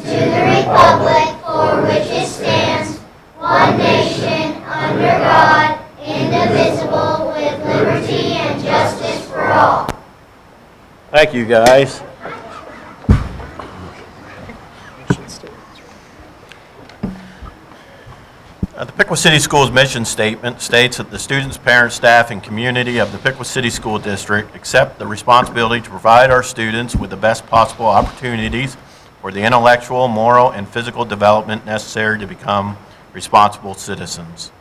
to the republic for which it stands, one nation, under God, indivisible, with liberty and justice for all. Thank you, guys. The Piqua City Schools mission statement states that the students, parents, staff, and community of the Piqua City School District accept the responsibility to provide our students with the best possible opportunities for the intellectual, moral, and physical development necessary to become responsible citizens.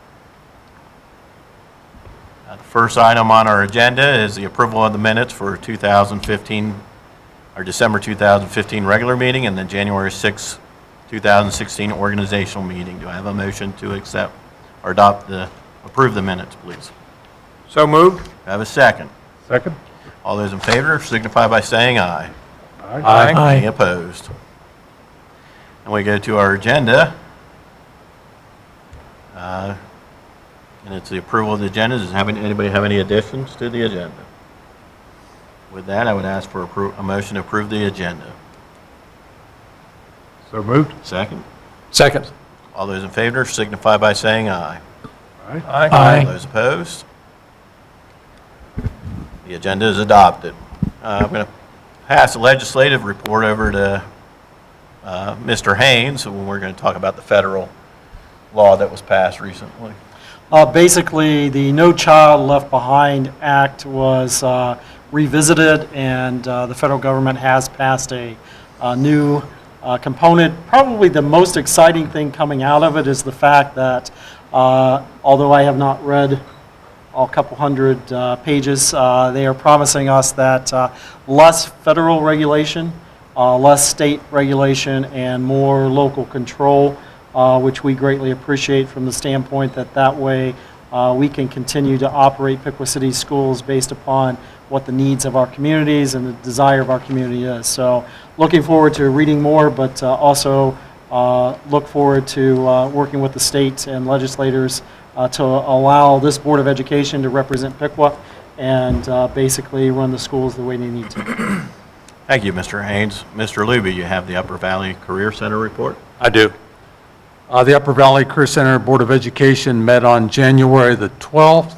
The first item on our agenda is the approval of the minutes for 2015, our December 2015 regular meeting and the January 6, 2016 organizational meeting. Do I have a motion to accept or approve the minutes, please? So moved. Do I have a second? Second. All those in favor signify by saying aye. Aye. Any opposed? And we go to our agenda. And it's the approval of the agenda. Does anybody have any additions to the agenda? With that, I would ask for a motion to approve the agenda. So moved. Second. Second. All those in favor signify by saying aye. Aye. Those opposed? The agenda is adopted. I'm going to pass the legislative report over to Mr. Haynes, and we're going to talk about the federal law that was passed recently. Basically, the No Child Left Behind Act was revisited, and the federal government has passed a new component. Probably the most exciting thing coming out of it is the fact that, although I have not read a couple hundred pages, they are promising us that less federal regulation, less state regulation, and more local control, which we greatly appreciate from the standpoint that way we can continue to operate Piqua City Schools based upon what the needs of our communities and the desire of our community is. So looking forward to reading more, but also look forward to working with the state and legislators to allow this Board of Education to represent Piqua and basically run the schools the way they need to. Thank you, Mr. Haynes. Mr. Luby, you have the Upper Valley Career Center report. I do. The Upper Valley Career Center Board of Education met on January the 12th.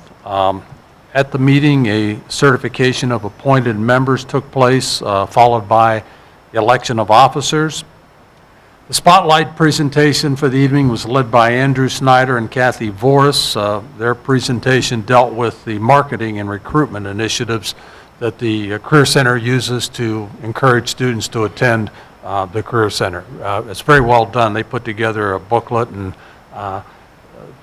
At the meeting, a certification of appointed members took place, followed by the election of officers. The spotlight presentation for the evening was led by Andrew Snyder and Kathy Voris. Their presentation dealt with the marketing and recruitment initiatives that the Career Center uses to encourage students to attend the Career Center. It's very well done. They put together a booklet, and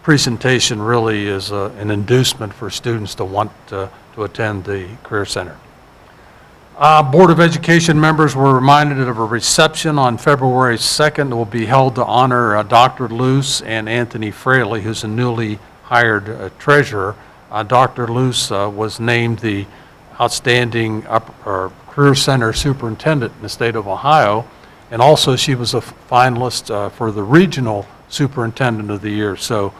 presentation really is an inducement for students to want to attend the Career Center. Board of Education members were reminded of a reception on February 2nd that will be held to honor Dr. Luce and Anthony Fraley, who's a newly hired treasurer. Dr. Luce was named the outstanding Career Center superintendent in the state of Ohio, and also she was a finalist for the regional superintendent of the year. So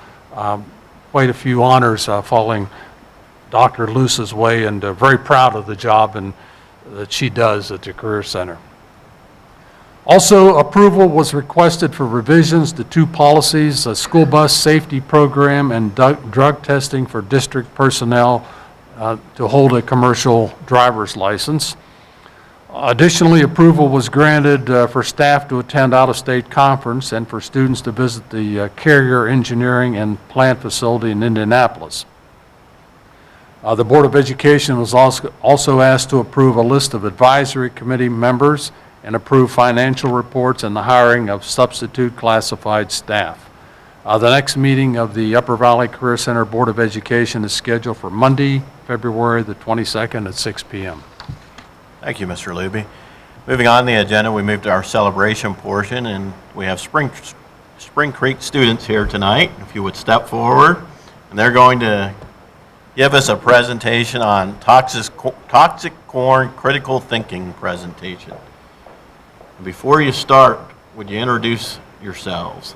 quite a few honors falling Dr. Luce's way, and very proud of the job that she does at the Career Center. Also, approval was requested for revisions to two policies, a school bus safety program and drug testing for district personnel to hold a commercial driver's license. Additionally, approval was granted for staff to attend out-of-state conference and for students to visit the Carrier Engineering and Plant Facility in Indianapolis. The Board of Education was also asked to approve a list of advisory committee members and approve financial reports and the hiring of substitute classified staff. The next meeting of the Upper Valley Career Center Board of Education is scheduled for Monday, February the 22nd at 6 p.m. Thank you, Mr. Luby. Moving on the agenda, we move to our celebration portion, and we have Spring Creek students here tonight. If you would step forward, and they're going to give us a presentation on toxic corn critical thinking presentation. And before you start, would you introduce yourselves?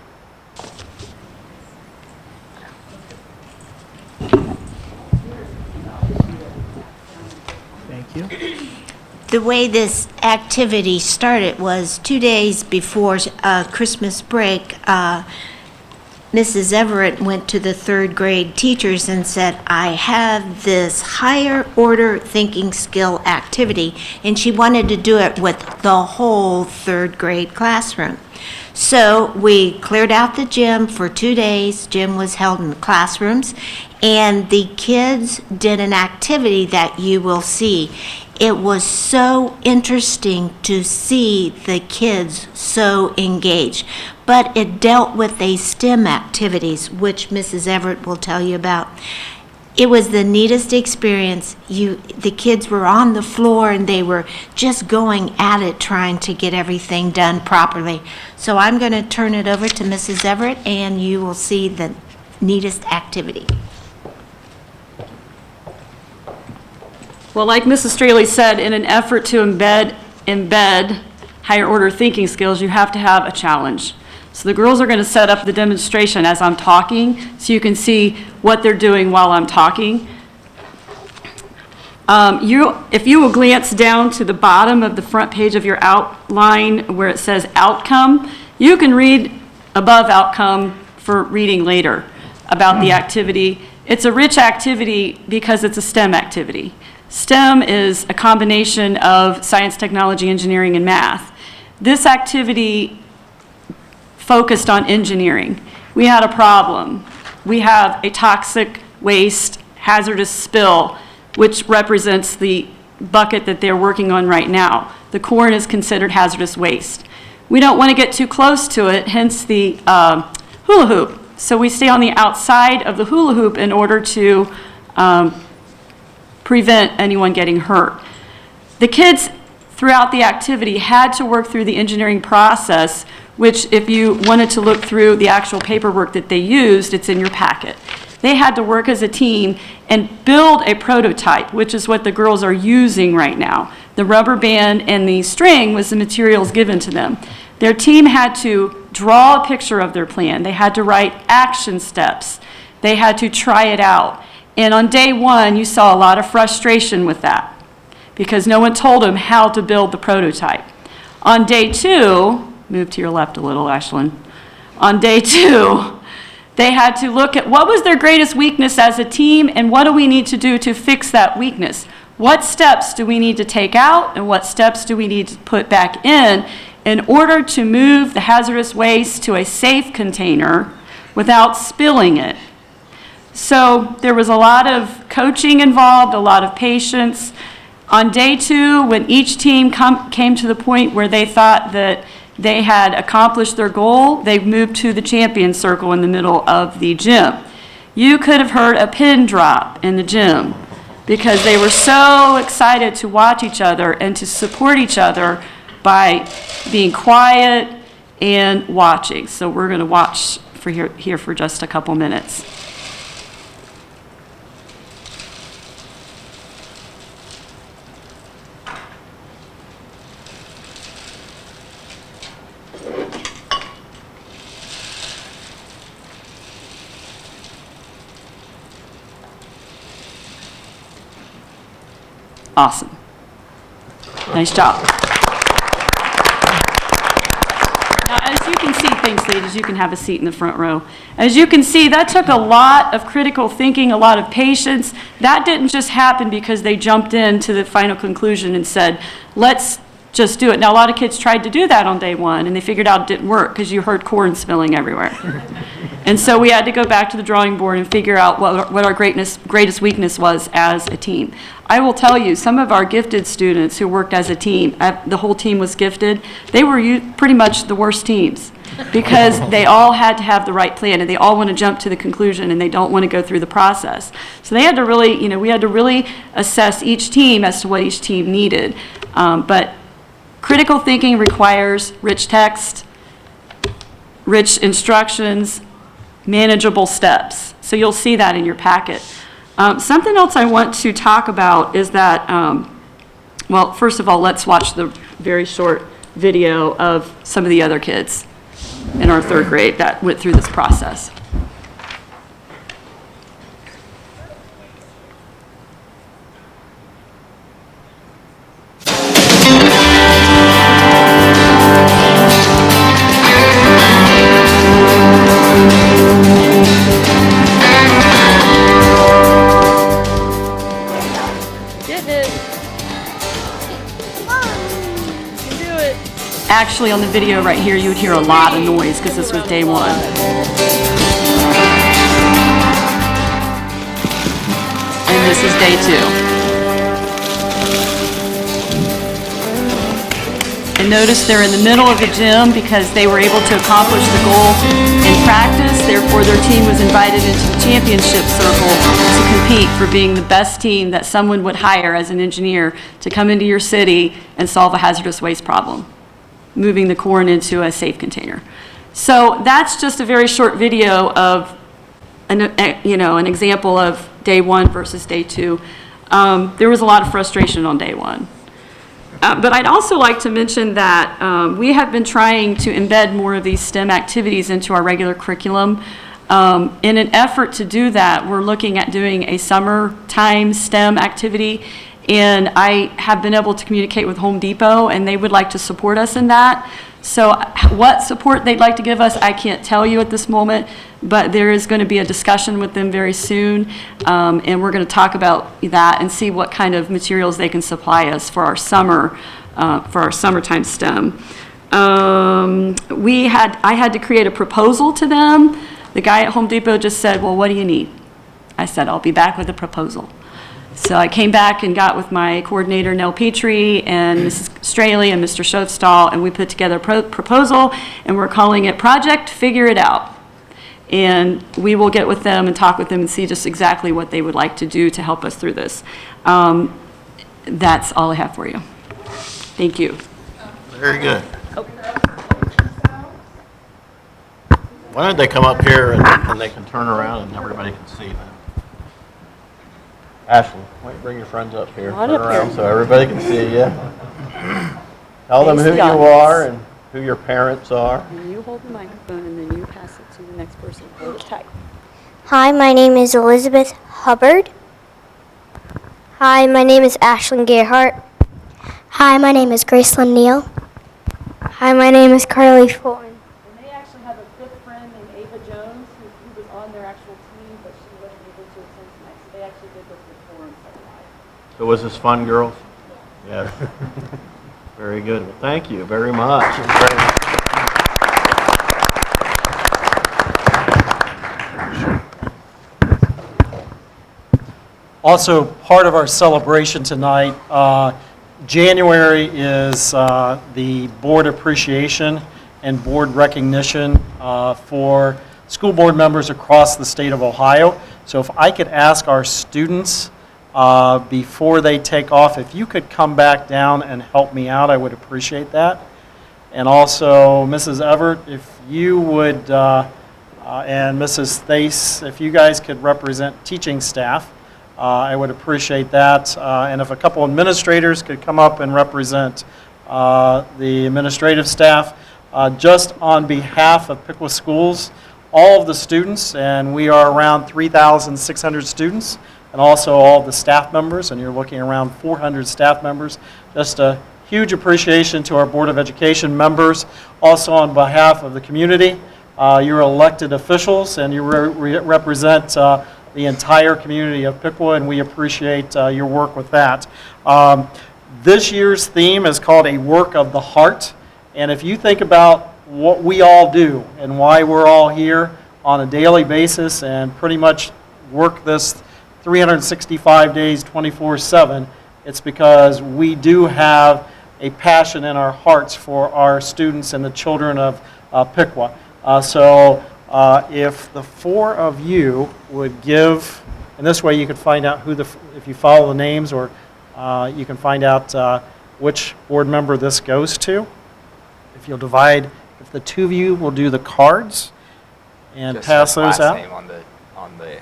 Thank you. The way this activity started was 2 days before Christmas break. Mrs. Everett went to the third grade teachers and said, I have this higher order thinking skill activity, and she wanted to do it with the whole third grade classroom. So we cleared out the gym for 2 days. Gym was held in the classrooms, and the kids did an activity that you will see. It was so interesting to see the kids so engaged, but it dealt with a STEM activities, which Mrs. Everett will tell you about. It was the neatest experience. The kids were on the floor and they were just going at it, trying to get everything done properly. So I'm going to turn it over to Mrs. Everett, and you will see the neatest activity. Well, like Mrs. Straley said, in an effort to embed higher order thinking skills, you have to have a challenge. So the girls are going to set up the demonstration as I'm talking, so you can see what they're doing while I'm talking. If you will glance down to the bottom of the front page of your outline where it says outcome, you can read above outcome for reading later about the activity. It's a rich activity because it's a STEM activity. STEM is a combination of science, technology, engineering, and math. This activity focused on engineering. We had a problem. We have a toxic waste hazardous spill, which represents the bucket that they're working on right now. The corn is considered hazardous waste. We don't want to get too close to it, hence the hula hoop. So we stay on the outside of the hula hoop in order to prevent anyone getting hurt. The kids throughout the activity had to work through the engineering process, which if you wanted to look through the actual paperwork that they used, it's in your packet. They had to work as a team and build a prototype, which is what the girls are using right now. The rubber band and the string was the materials given to them. Their team had to draw a picture of their plan. They had to write action steps. They had to try it out. And on day one, you saw a lot of frustration with that because no one told them how to build the prototype. On day two, move to your left a little, Ashlyn. On day two, they had to look at what was their greatest weakness as a team and what do we need to do to fix that weakness. What steps do we need to take out and what steps do we need to put back in order to move the hazardous waste to a safe container without spilling it. So there was a lot of coaching involved, a lot of patience. On day two, when each team came to the point where they thought that they had accomplished their goal, they moved to the champion circle in the middle of the gym. You could have heard a pin drop in the gym because they were so excited to watch each other and to support each other by being quiet and watching. So we're going to watch here for just a couple minutes. Awesome. Nice job. Now, as you can see, thanks, ladies, you can have a seat in the front row. As you can see, that took a lot of critical thinking, a lot of patience. That didn't just happen because they jumped into the final conclusion and said, let's just do it. Now, a lot of kids tried to do that on day one, and they figured out it didn't work because you heard corn spilling everywhere. And so we had to go back to the drawing board and figure out what our greatest weakness was as a team. I will tell you, some of our gifted students who worked as a team, the whole team was gifted, they were pretty much the worst teams because they all had to have the right plan and they all want to jump to the conclusion and they don't want to go through the process. So they had to really, we had to really assess each team as to what each team needed. But critical thinking requires rich text, rich instructions, manageable steps. So you'll see that in your packet. Something else I want to talk about is that, well, first of all, let's watch the very short video of some of the other kids in our third grade that went through this process. actually on the video right here, you would hear a lot of noise because this was day one. And this is day two. And notice they're in the middle of the gym because they were able to accomplish the goal in practice. Therefore, their team was invited into the championship circle to compete for being the best team that someone would hire as an engineer to come into your city and solve a hazardous waste problem, moving the corn into a safe container. So that's just a very short video of an example of day one versus day two. There was a lot of frustration on day one. But I'd also like to mention that we have been trying to embed more of these STEM activities into our regular curriculum. In an effort to do that, we're looking at doing a summertime STEM activity, and I have been able to communicate with Home Depot, and they would like to support us in that. So what support they'd like to give us, I can't tell you at this moment, but there is going to be a discussion with them very soon, and we're going to talk about that and see what kind of materials they can supply us for our summertime STEM. I had to create a proposal to them. The guy at Home Depot just said, well, what do you need? I said, I'll be back with a proposal. So I came back and got with my coordinator, Nell Petrie, and Mrs. Straley and Mr. Schoenstahl, and we put together a proposal, and we're calling it Project Figure It Out. And we will get with them and talk with them and see just exactly what they would like to do to help us through this. That's all I have for you. Thank you. Very good. Why don't they come up here and they can turn around and everybody can see them? Ashley, why don't you bring your friends up here? Turn around so everybody can see you. Tell them who you are and who your parents are. And you hold the microphone and then you pass it to the next person. Okay. Hi, my name is Elizabeth Hubbard. Hi, my name is Ashlyn Gerhart. Hi, my name is Gracelyn Neal. Hi, my name is Carly Fulton. And they actually have a fifth friend named Ava Jones who was on their actual team, but she wasn't able to attend tonight. So they actually did this before and stuff. So was this fun, girls? Yes. Very good. Well, thank you very much. Also, part of our celebration tonight, January is the board appreciation and board recognition for school board members across the state of Ohio. So if I could ask our students before they take off, if you could come back down and help me out, I would appreciate that. And also, Mrs. Everett, if you would, and Mrs. Thace, if you guys could represent teaching staff, I would appreciate that. And if a couple administrators could come up and represent the administrative staff, just on behalf of Piqua Schools, all of the students, and we are around 3,600 students, and also all of the staff members, and you're looking around 400 staff members. Just a huge appreciation to our Board of Education members. Also on behalf of the community, you're elected officials, and you represent the entire community of Piqua, and we appreciate your work with that. This year's theme is called A Work of the Heart, and if you think about what we all do and why we're all here on a daily basis and pretty much work this 365 days, 24/7, it's because we do have a passion in our hearts for our students and the children of Piqua. If the four of you would give, and this way you can find out if you follow the names, or you can find out which board member this goes to. If you'll divide, if the two of you will do the cards and Just pass his those last out. name on the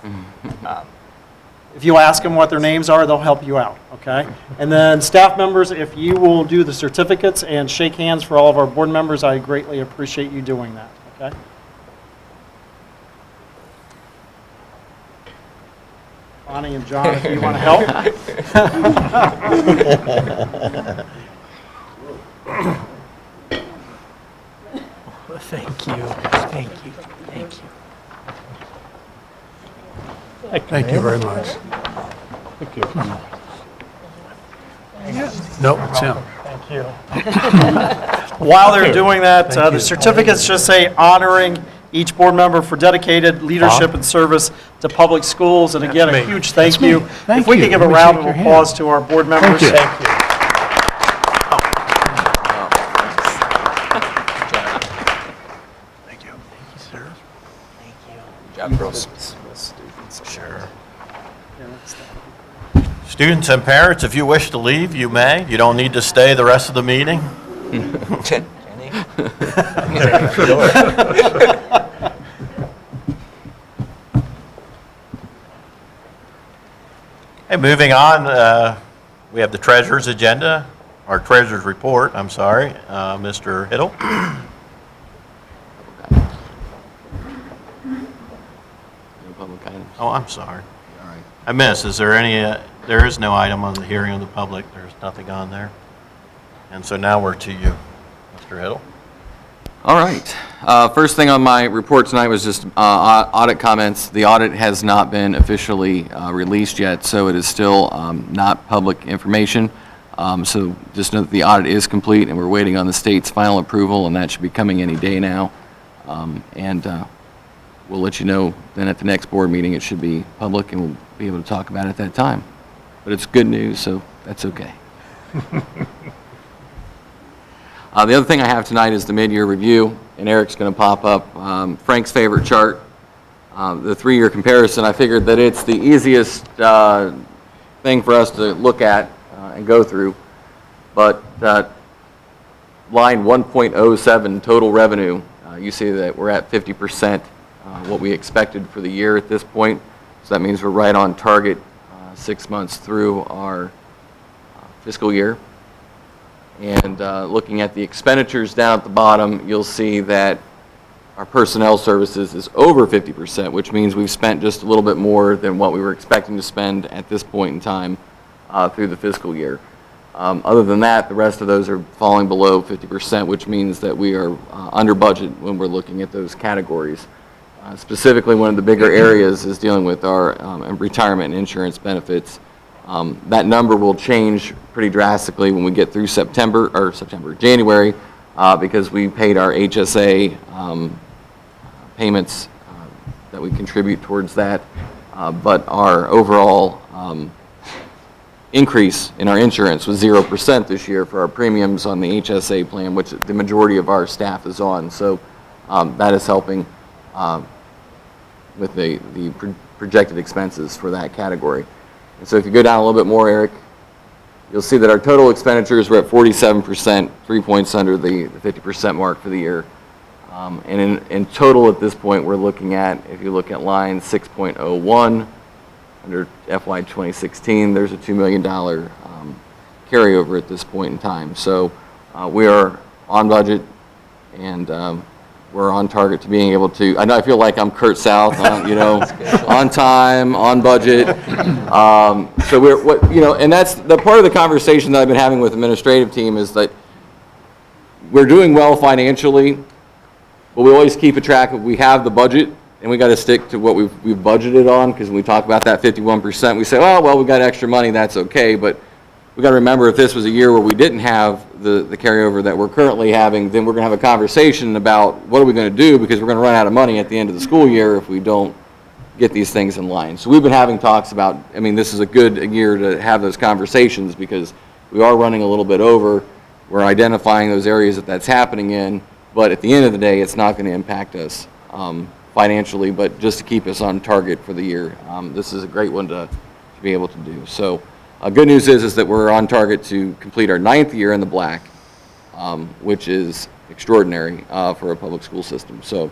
If you ask them what their names are, they'll help you out, okay? And then staff members, if you will do the certificates and shake hands for all of our board members, I greatly appreciate you doing that, okay? Bonnie and John, if you want to help. Thank you, thank you, thank you. Thank you very much. No, it's him. Thank you. While they're doing that, the certificates just say honoring each board member for dedicated leadership and service to public schools. And again, a huge thank you. Thank If we you. could give a Let me round shake of your hand. applause to our board members. Thank you. Thank you. Thank you, sir. Good job, girls. Sure. Students and parents, if you wish to leave, you may. You don't need to stay the rest of the meeting. Jenny? Hey, moving on, we have the treasurer's agenda, or treasurer's report, I'm sorry. Mr. Hiddle? No public items. Oh, I'm sorry. All right. I missed. Is there any, there is no item on the hearing of the public. There's nothing on there. And so now we're to you, Mr. Hiddle. All right. First thing on my report tonight was just audit comments. The audit has not been officially released yet, so it is still not public information. So just know that the audit is complete, and we're waiting on the state's final approval, and that should be coming any day now. And we'll let you know then at the next board meeting. It should be public, and we'll be able to talk about it at that time. But it's good news, so that's okay. The other thing I have tonight is the mid-year review, and Eric's going to pop up Frank's favorite chart, the 3-year comparison. I figured that it's the easiest thing for us to look at and go through, but line 1.07 total revenue, you see that we're at 50% what we expected for the year at this point, so that means we're right on target 6 months through our fiscal year. And looking at the expenditures down at the bottom, you'll see that our personnel services is over 50%, which means we've spent just a little bit more than what we were expecting to spend at this point in time through the fiscal year. Other than that, the rest of those are falling below 50%, which means that we are under budget when we're looking at those categories. Specifically, one of the bigger areas is dealing with our retirement and insurance benefits. That number will change pretty drastically when we get through January, because we paid our HSA payments that we contribute towards that. But our overall increase in our insurance was 0% this year for our premiums on the HSA plan, which the majority of our staff is on. So that is helping with the projected expenses for that category. And so if you go down a little bit more, Eric, you'll see that our total expenditures were at 47%, 3 points under the 50% mark for the year. And in total at this point, we're looking at, if you look at line 6.01, under FY 2016, there's a $2 million carryover at this point in time. So we are on budget, and we're on target to being able to, I know I feel like I'm Kurt South, on time, on budget. So and that's the part of the conversation that I've been having with the administrative team is that we're doing well financially, but we always keep a track of, we have the budget, and we got to stick to what we've budgeted on, because when we talk about that 51%, we say, oh, well, we got extra money, that's okay, but we got to remember, if this was a year where we didn't have the carryover that we're currently having, then we're going to have a conversation about what are we going to do, because we're going to run out of money at the end of the school year if we don't get these things in line. So we've been having talks about, this is a good year to have those conversations, because we are running a little bit over. We're identifying those areas that's happening in, but at the end of the day, it's not going to impact us financially, but just to keep us on target for the year. This is a great one to be able to do. So good news is that we're on target to complete our 9th year in the black, which is extraordinary for a public school system. So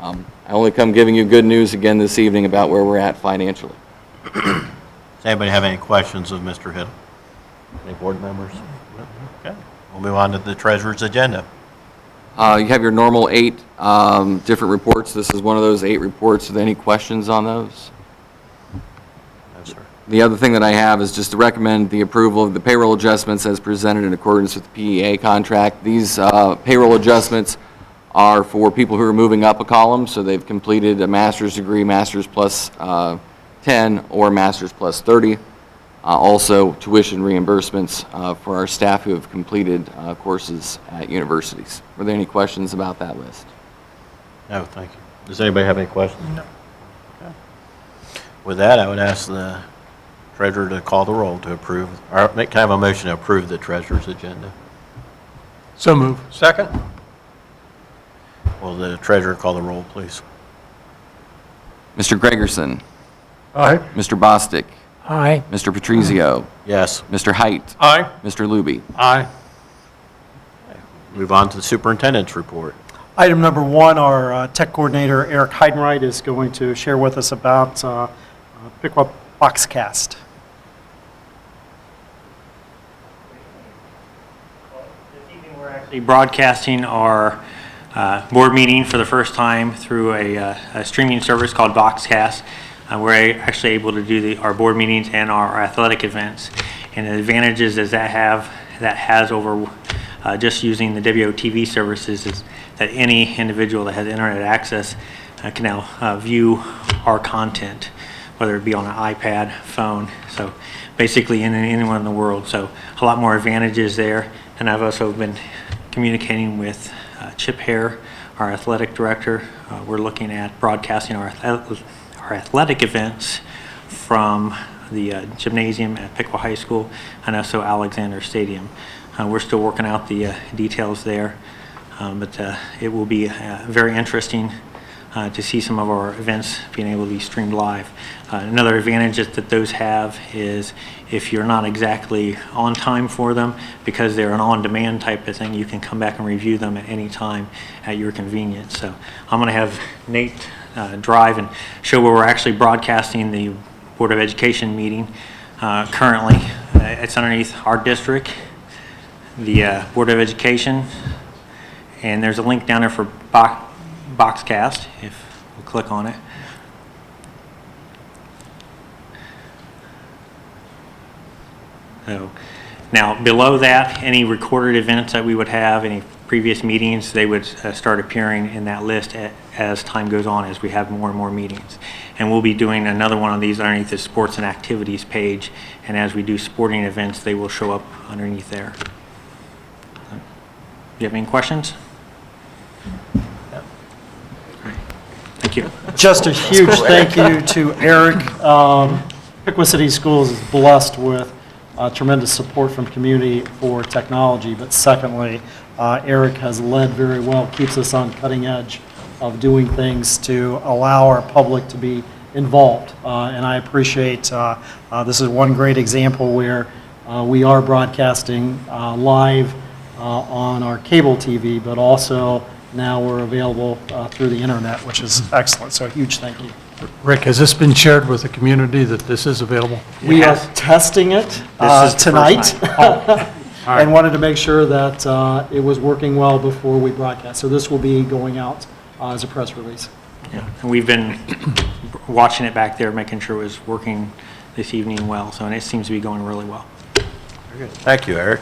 I only come giving you good news again this evening about where we're at financially. Does anybody have any questions of Mr. Hiddle? Any board members? Okay. We'll move on to the treasurer's agenda. You have your normal 8 different reports. This is one of those 8 reports. Are there any questions on those? No, sir. The other thing that I have is just to recommend the approval of the payroll adjustments as presented in accordance with the PEA contract. These payroll adjustments are for people who are moving up a column, so they've completed a master's degree, master's plus 10, or master's plus 30. Also, tuition reimbursements for our staff who have completed courses at universities. Were there any questions about that list? No, thank you. Does anybody have any questions? No. With that, I would ask the treasurer to call the roll to approve, or can I have a motion to approve the treasurer's agenda? So move. Second? Will the treasurer call the roll, please? Mr. Gregerson, Aye. Mr. Bostic, Aye. Mr. Patrizio, Yes. Mr. Height, Aye. Mr. Luby. Aye. Move on to the superintendent's report. Item number one, our tech coordinator, Eric Heidenreich, is going to share with us about Piqua Boxcast. This evening, we're actually broadcasting our board meeting for the first time through a streaming service called Boxcast. We're actually able to do our board meetings and our athletic events. And the advantages that has over just using the WOTV services is that any individual that has internet access can now view our content, whether it be on an iPad, phone, so basically anyone in the world. So a lot more advantages there. And I've also been communicating with Chip Hare, our athletic director. We're looking at broadcasting our athletic events from the gymnasium at Piqua High School and also Alexander Stadium. We're still working out the details there, but it will be very interesting to see some of our events being able to be streamed live. Another advantage that those have is if you're not exactly on time for them, because they're an on-demand type of thing, you can come back and review them at any time at your convenience. So I'm going to have Nate drive and show where we're actually broadcasting the Board of Education meeting currently. It's underneath our district, the Board of Education, and there's a link down there for Boxcast, if we click on it. So now below that, any recorded events that we would have, any previous meetings, they would start appearing in that list as time goes on, as we have more and more meetings. And we'll be doing another one of these underneath the sports and activities page, and as we do sporting events, they will show up underneath there. Do you have any questions? Thank you. Just a huge thank you to Eric. Piqua City Schools is blessed with tremendous support from community for technology, but secondly, Eric has led very well, keeps us on cutting edge of doing things to allow our public to be involved. And I appreciate, this is one great example where we are broadcasting live on our cable TV, but also now we're available through the internet, which is excellent. So a huge thank you. Rick, has this been shared with the community that this is available? We are testing it This is the first tonight. time. And wanted to make sure that it was working well before we broadcast. So this will be going out as a press release. Yeah, and we've been watching it back there, making sure it was working this evening well, so, and it seems to be going really well. Very good. Thank you, Eric.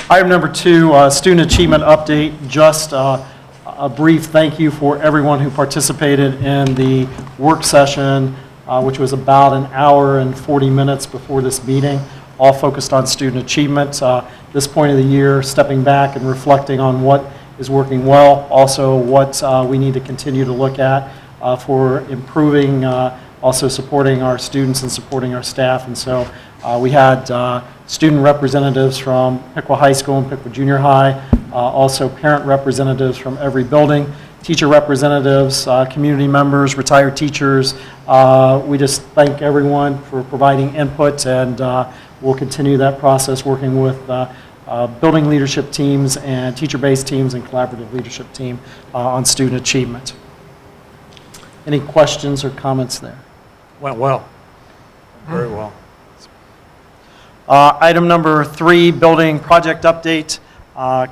Item number two, student achievement update. Just a brief thank you for everyone who participated in the work session, which was about an hour and 40 minutes before this meeting, all focused on student achievement. This point of the year, stepping back and reflecting on what is working well, also what we need to continue to look at for improving, also supporting our students and supporting our staff. And so we had student representatives from Piqua High School and Piqua Junior High, also parent representatives from every building, teacher representatives, community members, retired teachers. We just thank everyone for providing input, and we'll continue that process working with building leadership teams and teacher-based teams and collaborative leadership team on student achievement. Any questions or comments there? Went well. Very well. Item number 3, building project update.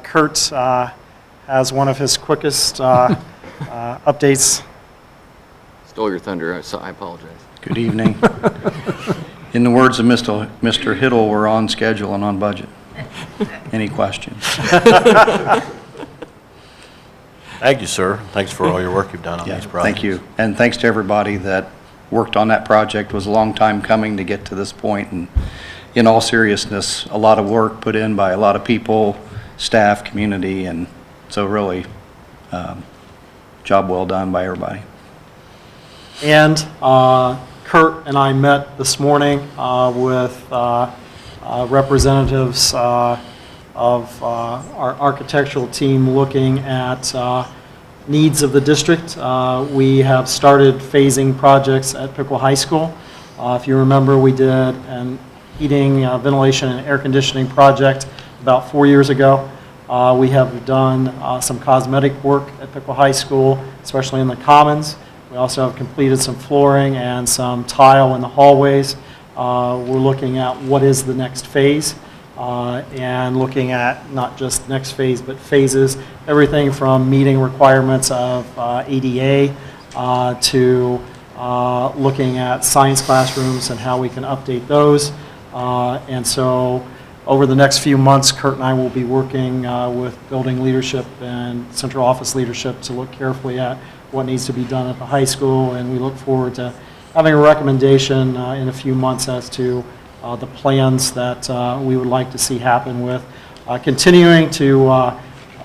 Kurt has one of his quickest updates. Stole your thunder, so I apologize. Good evening. In the words of Mr. Hiddle, we're on schedule and on budget. Any questions? Thank you, sir. Thanks for all your work you've done on Yeah, these projects. thank you. And thanks to everybody that worked on that project. It was a long time coming to get to this point, and in all seriousness, a lot of work put in by a lot of people, staff, community, and so really, job well done by everybody. And Kurt and I met this morning with representatives of our architectural team looking at needs of the district. We have started phasing projects at Piqua High School. If you remember, we did an heating, ventilation, and air conditioning project about 4 years ago. We have done some cosmetic work at Piqua High School, especially in the commons. We also have completed some flooring and some tile in the hallways. We're looking at what is the next phase, and looking at not just next phase, but phases, everything from meeting requirements of ADA to looking at science classrooms and how we can update those. And so over the next few months, Kurt and I will be working with building leadership and central office leadership to look carefully at what needs to be done at the high school, and we look forward to having a recommendation in a few months as to the plans that we would like to see happen with continuing to,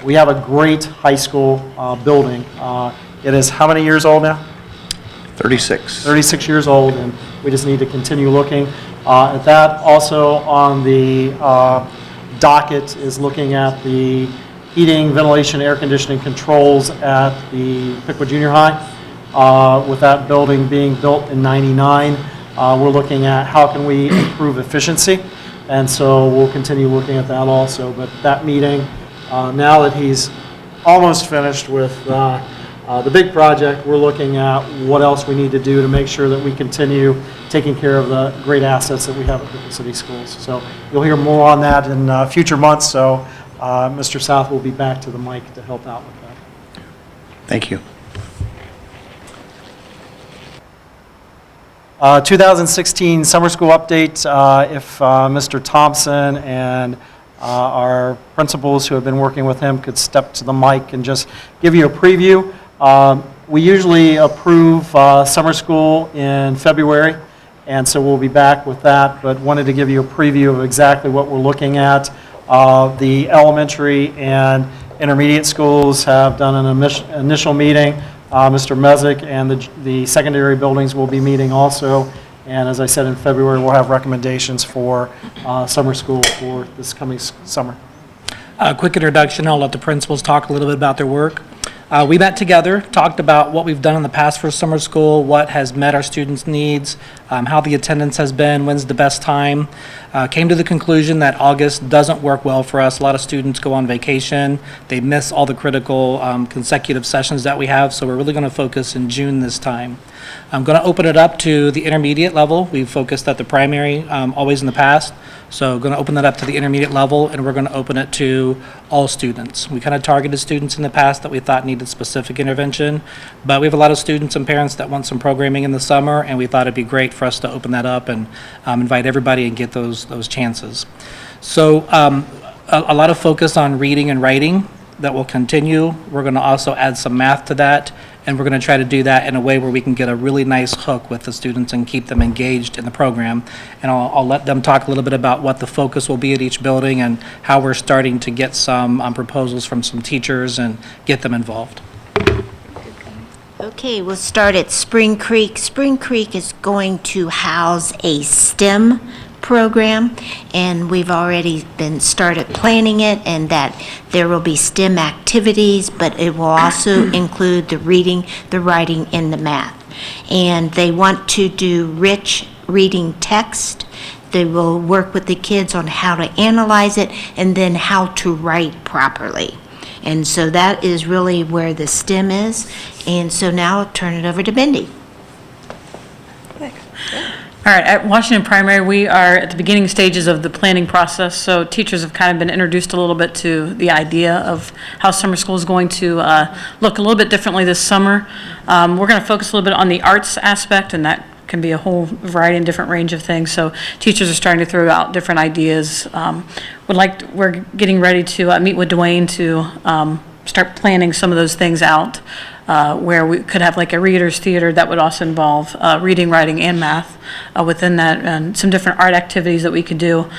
we have a great high school building. It is how many years old now? 36. 36 years old, and we just need to continue looking at that. Also on the docket is looking at the heating, ventilation, air conditioning controls at the Piqua Junior High. With that building being built in '99, we're looking at how can we improve efficiency, and so we'll continue looking at that also. But that meeting, now that he's almost finished with the big project, we're looking at what else we need to do to make sure that we continue taking care of the great assets that we have at Piqua City Schools. So you'll hear more on that in future months, so Mr. South will be back to the mic to help out with that. Thank you. 2016 summer school update. If Mr. Thompson and our principals who have been working with him could step to the mic and just give you a preview. We usually approve summer school in February, and so we'll be back with that, but wanted to give you a preview of exactly what we're looking at. The elementary and intermediate schools have done an initial meeting. Mr. Mezek and the secondary buildings will be meeting also. And as I said, in February, we'll have recommendations for summer school for this coming summer. Quick introduction, I'll let the principals talk a little bit about their work. We met together, talked about what we've done in the past for summer school, what has met our students' needs, how the attendance has been, when's the best time. Came to the conclusion that August doesn't work well for us. A lot of students go on vacation. They miss all the critical consecutive sessions that we have, so we're really going to focus in June this time. I'm going to open it up to the intermediate level. We've focused at the primary always in the past, so going to open that up to the intermediate level, and we're going to open it to all students. We kind of targeted students in the past that we thought needed specific intervention, but we have a lot of students and parents that want some programming in the summer, and we thought it'd be great for us to open that up and invite everybody and get those chances. So a lot of focus on reading and writing that will continue. We're going to also add some math to that, and we're going to try to do that in a way where we can get a really nice hook with the students and keep them engaged in the program. And I'll let them talk a little bit about what the focus will be at each building and how we're starting to get some proposals from some teachers and get them involved. Okay, we'll start at Spring Creek. Spring Creek is going to house a STEM program, and we've already been started planning it, and that there will be STEM activities, but it will also include the reading, the writing, and the math. And they want to do rich reading text. They will work with the kids on how to analyze it and then how to write properly. And so that is really where the STEM is. And so now I'll turn it over to Bindi. All right, at Washington Primary, we are at the beginning stages of the planning process, so teachers have kind of been introduced a little bit to the idea of how summer school is going to look a little bit differently this summer. We're going to focus a little bit on the arts aspect, and that can be a whole variety and different range of things, so teachers are starting to throw out different ideas. We're getting ready to meet with Dwayne to start planning some of those things out. where we could have like a reader's theater that would also involve reading, writing, and math within that, and some different art activities that we could do.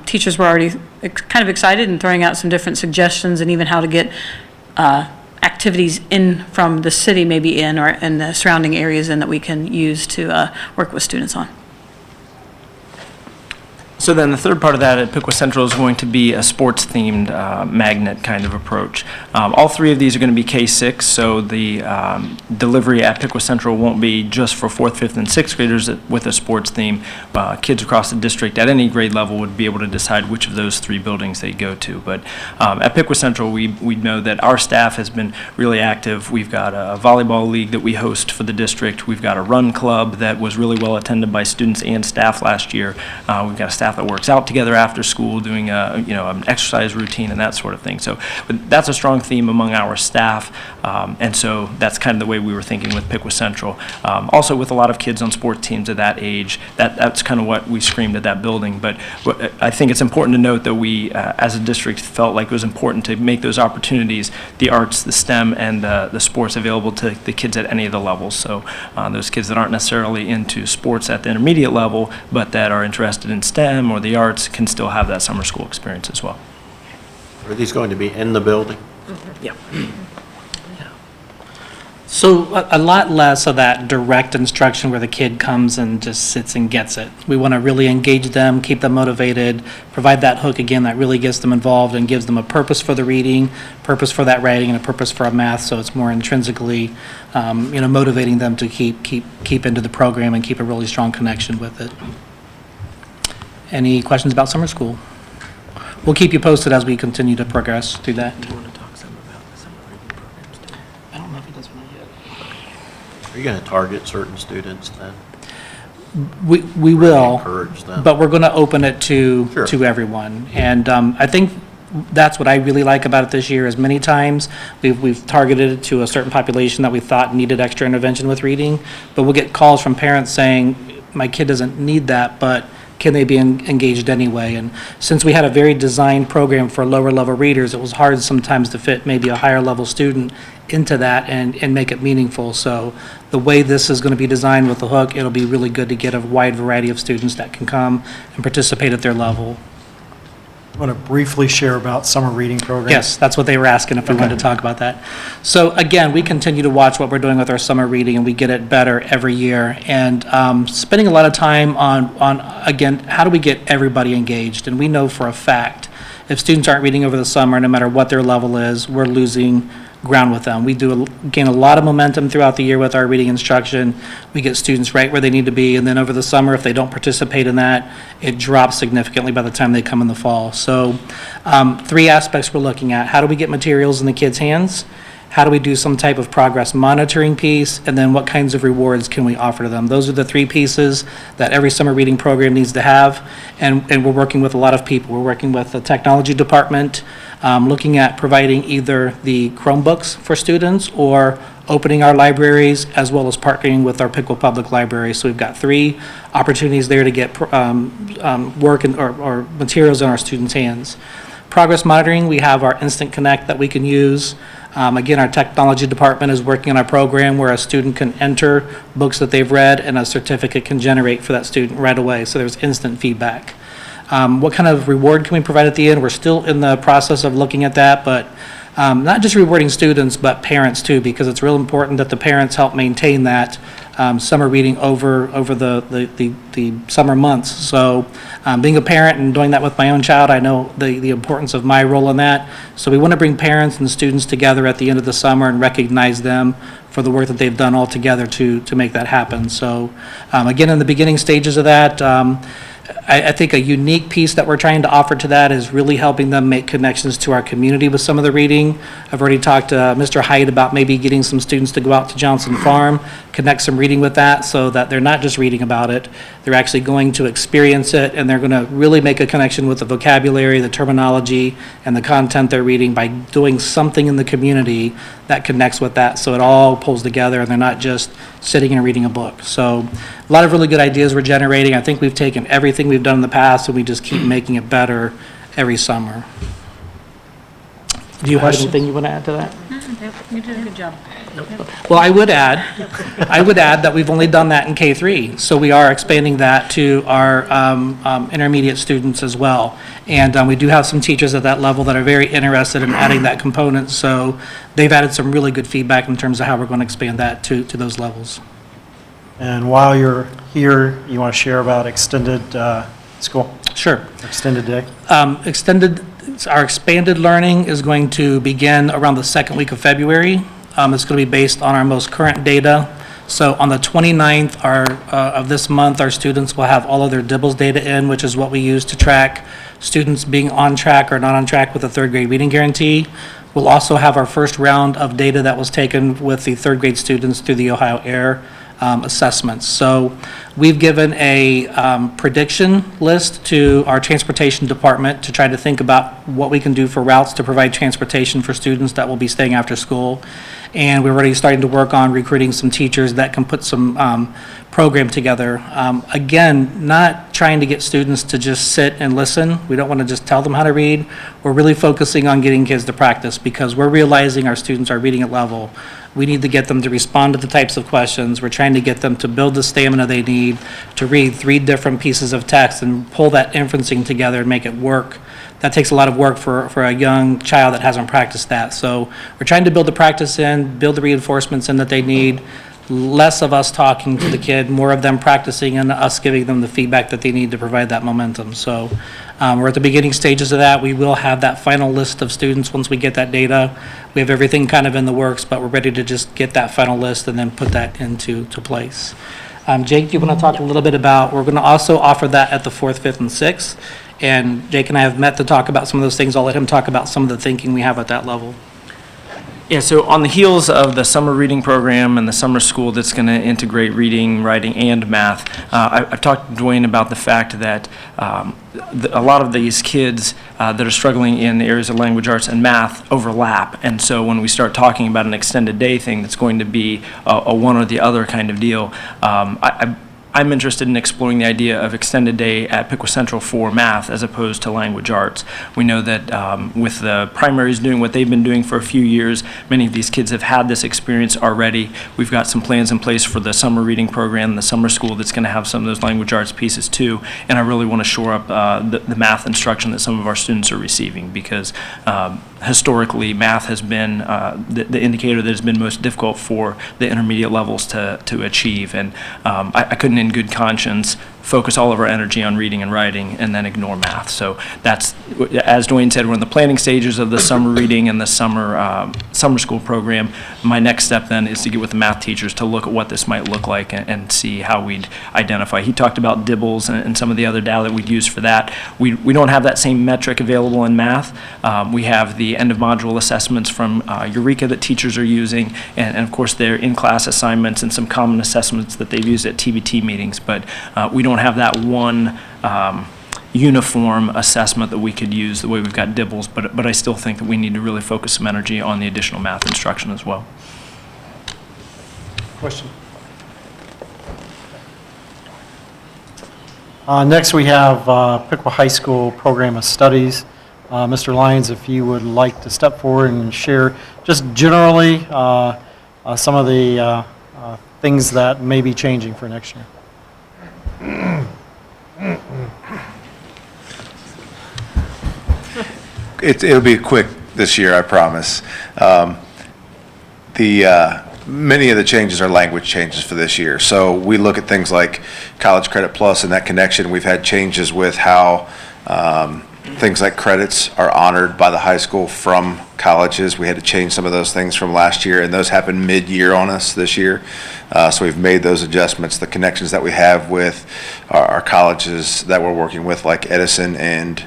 Teachers were already kind of excited and throwing out some different suggestions, and even how to get activities in from the city, maybe in, or in the surrounding areas, in that we can use to work with students on. So then the third part of that at Piqua Central is going to be a sports-themed magnet kind of approach. All three of these are going to be K-6, so the delivery at Piqua Central won't be just for 4th, 5th, and 6th graders with a sports theme. Kids across the district at any grade level would be able to decide which of those 3 buildings they go to. But at Piqua Central, we know that our staff has been really active. We've got a volleyball league that we host for the district. We've got a run club that was really well attended by students and staff last year. We've got a staff that works out together after school, doing an exercise routine and that sort of thing. So that's a strong theme among our staff, and so that's kind of the way we were thinking with Piqua Central. Also, with a lot of kids on sports teams at that age, that's kind of what we screamed at that building. But I think it's important to note that we, as a district, felt like it was important to make those opportunities, the arts, the STEM, and the sports available to the kids at any of the levels. So those kids that aren't necessarily into sports at the intermediate level, but that are interested in STEM or the arts, can still have that summer school experience as well. Are these going to be in the building? Yeah. So a lot less of that direct instruction where the kid comes and just sits and gets it. We want to really engage them, keep them motivated, provide that hook again that really gets them involved and gives them a purpose for the reading, purpose for that writing, and a purpose for our math, so it's more intrinsically motivating them to keep into the program and keep a really strong connection with it. Any questions about summer school? We'll keep you posted as we continue to progress through that. Do you want to talk some about the summer reading programs too? I don't know if he does one yet. Are you going to target certain students then? We will, Encourage them? but we're going to open it to Sure. everyone. And I think that's what I really like about it this year, is many times we've targeted it to a certain population that we thought needed extra intervention with reading, but we'll get calls from parents saying, my kid doesn't need that, but can they be engaged anyway? And since we had a very designed program for lower level readers, it was hard sometimes to fit maybe a higher level student into that and make it meaningful. So the way this is going to be designed with the hook, it'll be really good to get a wide variety of students that can come and participate at their level. I want to briefly share about summer reading program. Yes, that's what they were asking, if we wanted to talk about that. So again, we continue to watch what we're doing with our summer reading, and we get it better every year. And spending a lot of time on again, how do we get everybody engaged? And we know for a fact, if students aren't reading over the summer, no matter what their level is, we're losing ground with them. We gain a lot of momentum throughout the year with our reading instruction. We get students right where they need to be, and then over the summer, if they don't participate in that, it drops significantly by the time they come in the fall. So 3 aspects we're looking at. How do we get materials in the kids' hands? How do we do some type of progress monitoring piece? And then what kinds of rewards can we offer to them? Those are the 3 pieces that every summer reading program needs to have. And we're working with a lot of people. We're working with the technology department, looking at providing either the Chromebooks for students or opening our libraries, as well as partnering with our Piqua Public Library. So we've got 3 opportunities there to get work or materials in our students' hands. Progress monitoring, we have our Instant Connect that we can use. Again, our technology department is working on a program where a student can enter books that they've read and a certificate can generate for that student right away, so there's instant feedback. What kind of reward can we provide at the end? We're still in the process of looking at that, but not just rewarding students, but parents too, because it's real important that the parents help maintain that summer reading over the summer months. So being a parent and doing that with my own child, I know the importance of my role in that. So we want to bring parents and students together at the end of the summer and recognize them for the work that they've done all together to make that happen. So again, in the beginning stages of that, I think a unique piece that we're trying to offer to that is really helping them make connections to our community with some of the reading. I've already talked to Mr. Haidt about maybe getting some students to go out to Johnson Farm, connect some reading with that, so that they're not just reading about it, they're actually going to experience it, and they're going to really make a connection with the vocabulary, the terminology, and the content they're reading by doing something in the community that connects with that, so it all pulls together and they're not just sitting and reading a book. So a lot of really good ideas we're generating. I think we've taken everything we've done in the past and we just keep making it better every summer. Do you have anything you want to add to that? You did a good job. Well, I would add that we've only done that in K-3, so we are expanding that to our intermediate students as well. And we do have some teachers at that level that are very interested in adding that component, so they've added some really good feedback in terms of how we're going to expand that to those levels. And while you're here, you want to share about extended school? Sure. Extended day? Our expanded learning is going to begin around the second week of February. It's going to be based on our most current data. So on the 29th of this month, our students will have all of their DIBELS data in, which is what we use to track students being on track or not on track with the third grade reading guarantee. We'll also have our first round of data that was taken with the third grade students through the Ohio Air assessments. So we've given a prediction list to our transportation department to try to think about what we can do for routes to provide transportation for students that will be staying after school. And we're already starting to work on recruiting some teachers that can put some program together. Again, not trying to get students to just sit and listen. We don't want to just tell them how to read. We're really focusing on getting kids to practice because we're realizing our students are reading at level. We need to get them to respond to the types of questions. We're trying to get them to build the stamina they need to read 3 different pieces of text and pull that inferencing together and make it work. That takes a lot of work for a young child that hasn't practiced that. So we're trying to build the practice in, build the reinforcements in that they need, less of us talking to the kid, more of them practicing and us giving them the feedback that they need to provide that momentum. So we're at the beginning stages of that. We will have that final list of students once we get that data. We have everything kind of in the works, but we're ready to just get that final list and then put that into place. Jake, do you want to talk a little bit about, we're going to also offer that at the 4th, 5th, and 6th. And Jake and I have met to talk about some of those things. I'll let him talk about some of the thinking we have at that level. Yeah, so on the heels of the summer reading program and the summer school that's going to integrate reading, writing, and math, I've talked to Dwayne about the fact that a lot of these kids that are struggling in the areas of language arts and math overlap. And so when we start talking about an extended day thing that's going to be a one or the other kind of deal, I'm interested in exploring the idea of extended day at Piqua Central for math as opposed to language arts. We know that with the primaries doing what they've been doing for a few years, many of these kids have had this experience already. We've got some plans in place for the summer reading program, the summer school that's going to have some of those language arts pieces too. And I really want to shore up the math instruction that some of our students are receiving because historically math has been the indicator that has been most difficult for the intermediate levels to achieve. And I couldn't in good conscience focus all of our energy on reading and writing and then ignore math. So that's, as Dwayne said, we're in the planning stages of the summer reading and the summer school program. My next step then is to get with the math teachers to look at what this might look like and see how we'd identify. He talked about DIBELS and some of the other data that we'd use for that. We don't have that same metric available in math. We have the end of module assessments from Eureka that teachers are using, and of course their in-class assignments and some common assessments that they've used at TBT meetings, but we don't have that one uniform assessment that we could use the way we've got DIBELS, but I still think that we need to really focus some energy on the additional math instruction as well. Question? Next, we have Piqua High School Program of Studies. Mr. Lyons, if you would like to step forward and share just generally some of the things that may be changing for next year. It'll be quick this year, I promise. Many of the changes are language changes for this year. So we look at things like College Credit Plus and that connection. We've had changes with how things like credits are honored by the high school from colleges. We had to change some of those things from last year, and those happened mid-year on us this year. So we've made those adjustments. The connections that we have with our colleges that we're working with, like Edison and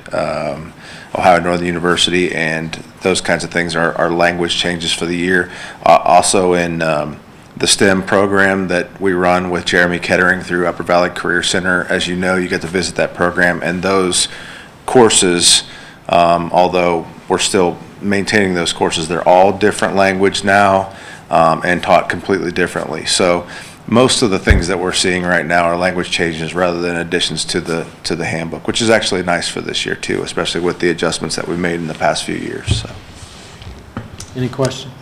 Ohio Northern University, and those kinds of things are language changes for the year. Also in the STEM program that we run with Jeremy Kettering through Upper Valley Career Center. As you know, you get to visit that program, and those courses, although we're still maintaining those courses, they're all different language now and taught completely differently. So most of the things that we're seeing right now are language changes rather than additions to the handbook, which is actually nice for this year too, especially with the adjustments that we made in the past few years. So. Any questions?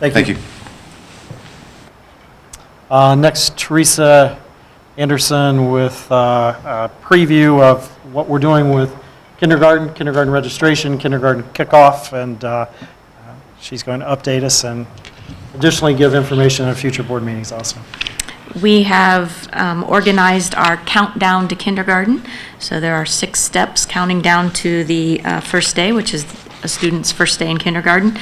Thank you. Next, Teresa Anderson with a preview of what we're doing with kindergarten registration, kindergarten kickoff, and she's going to update us and additionally give information at future board meetings also. We have organized our countdown to kindergarten. So there are 6 steps counting down to the first day, which is a student's first day in kindergarten.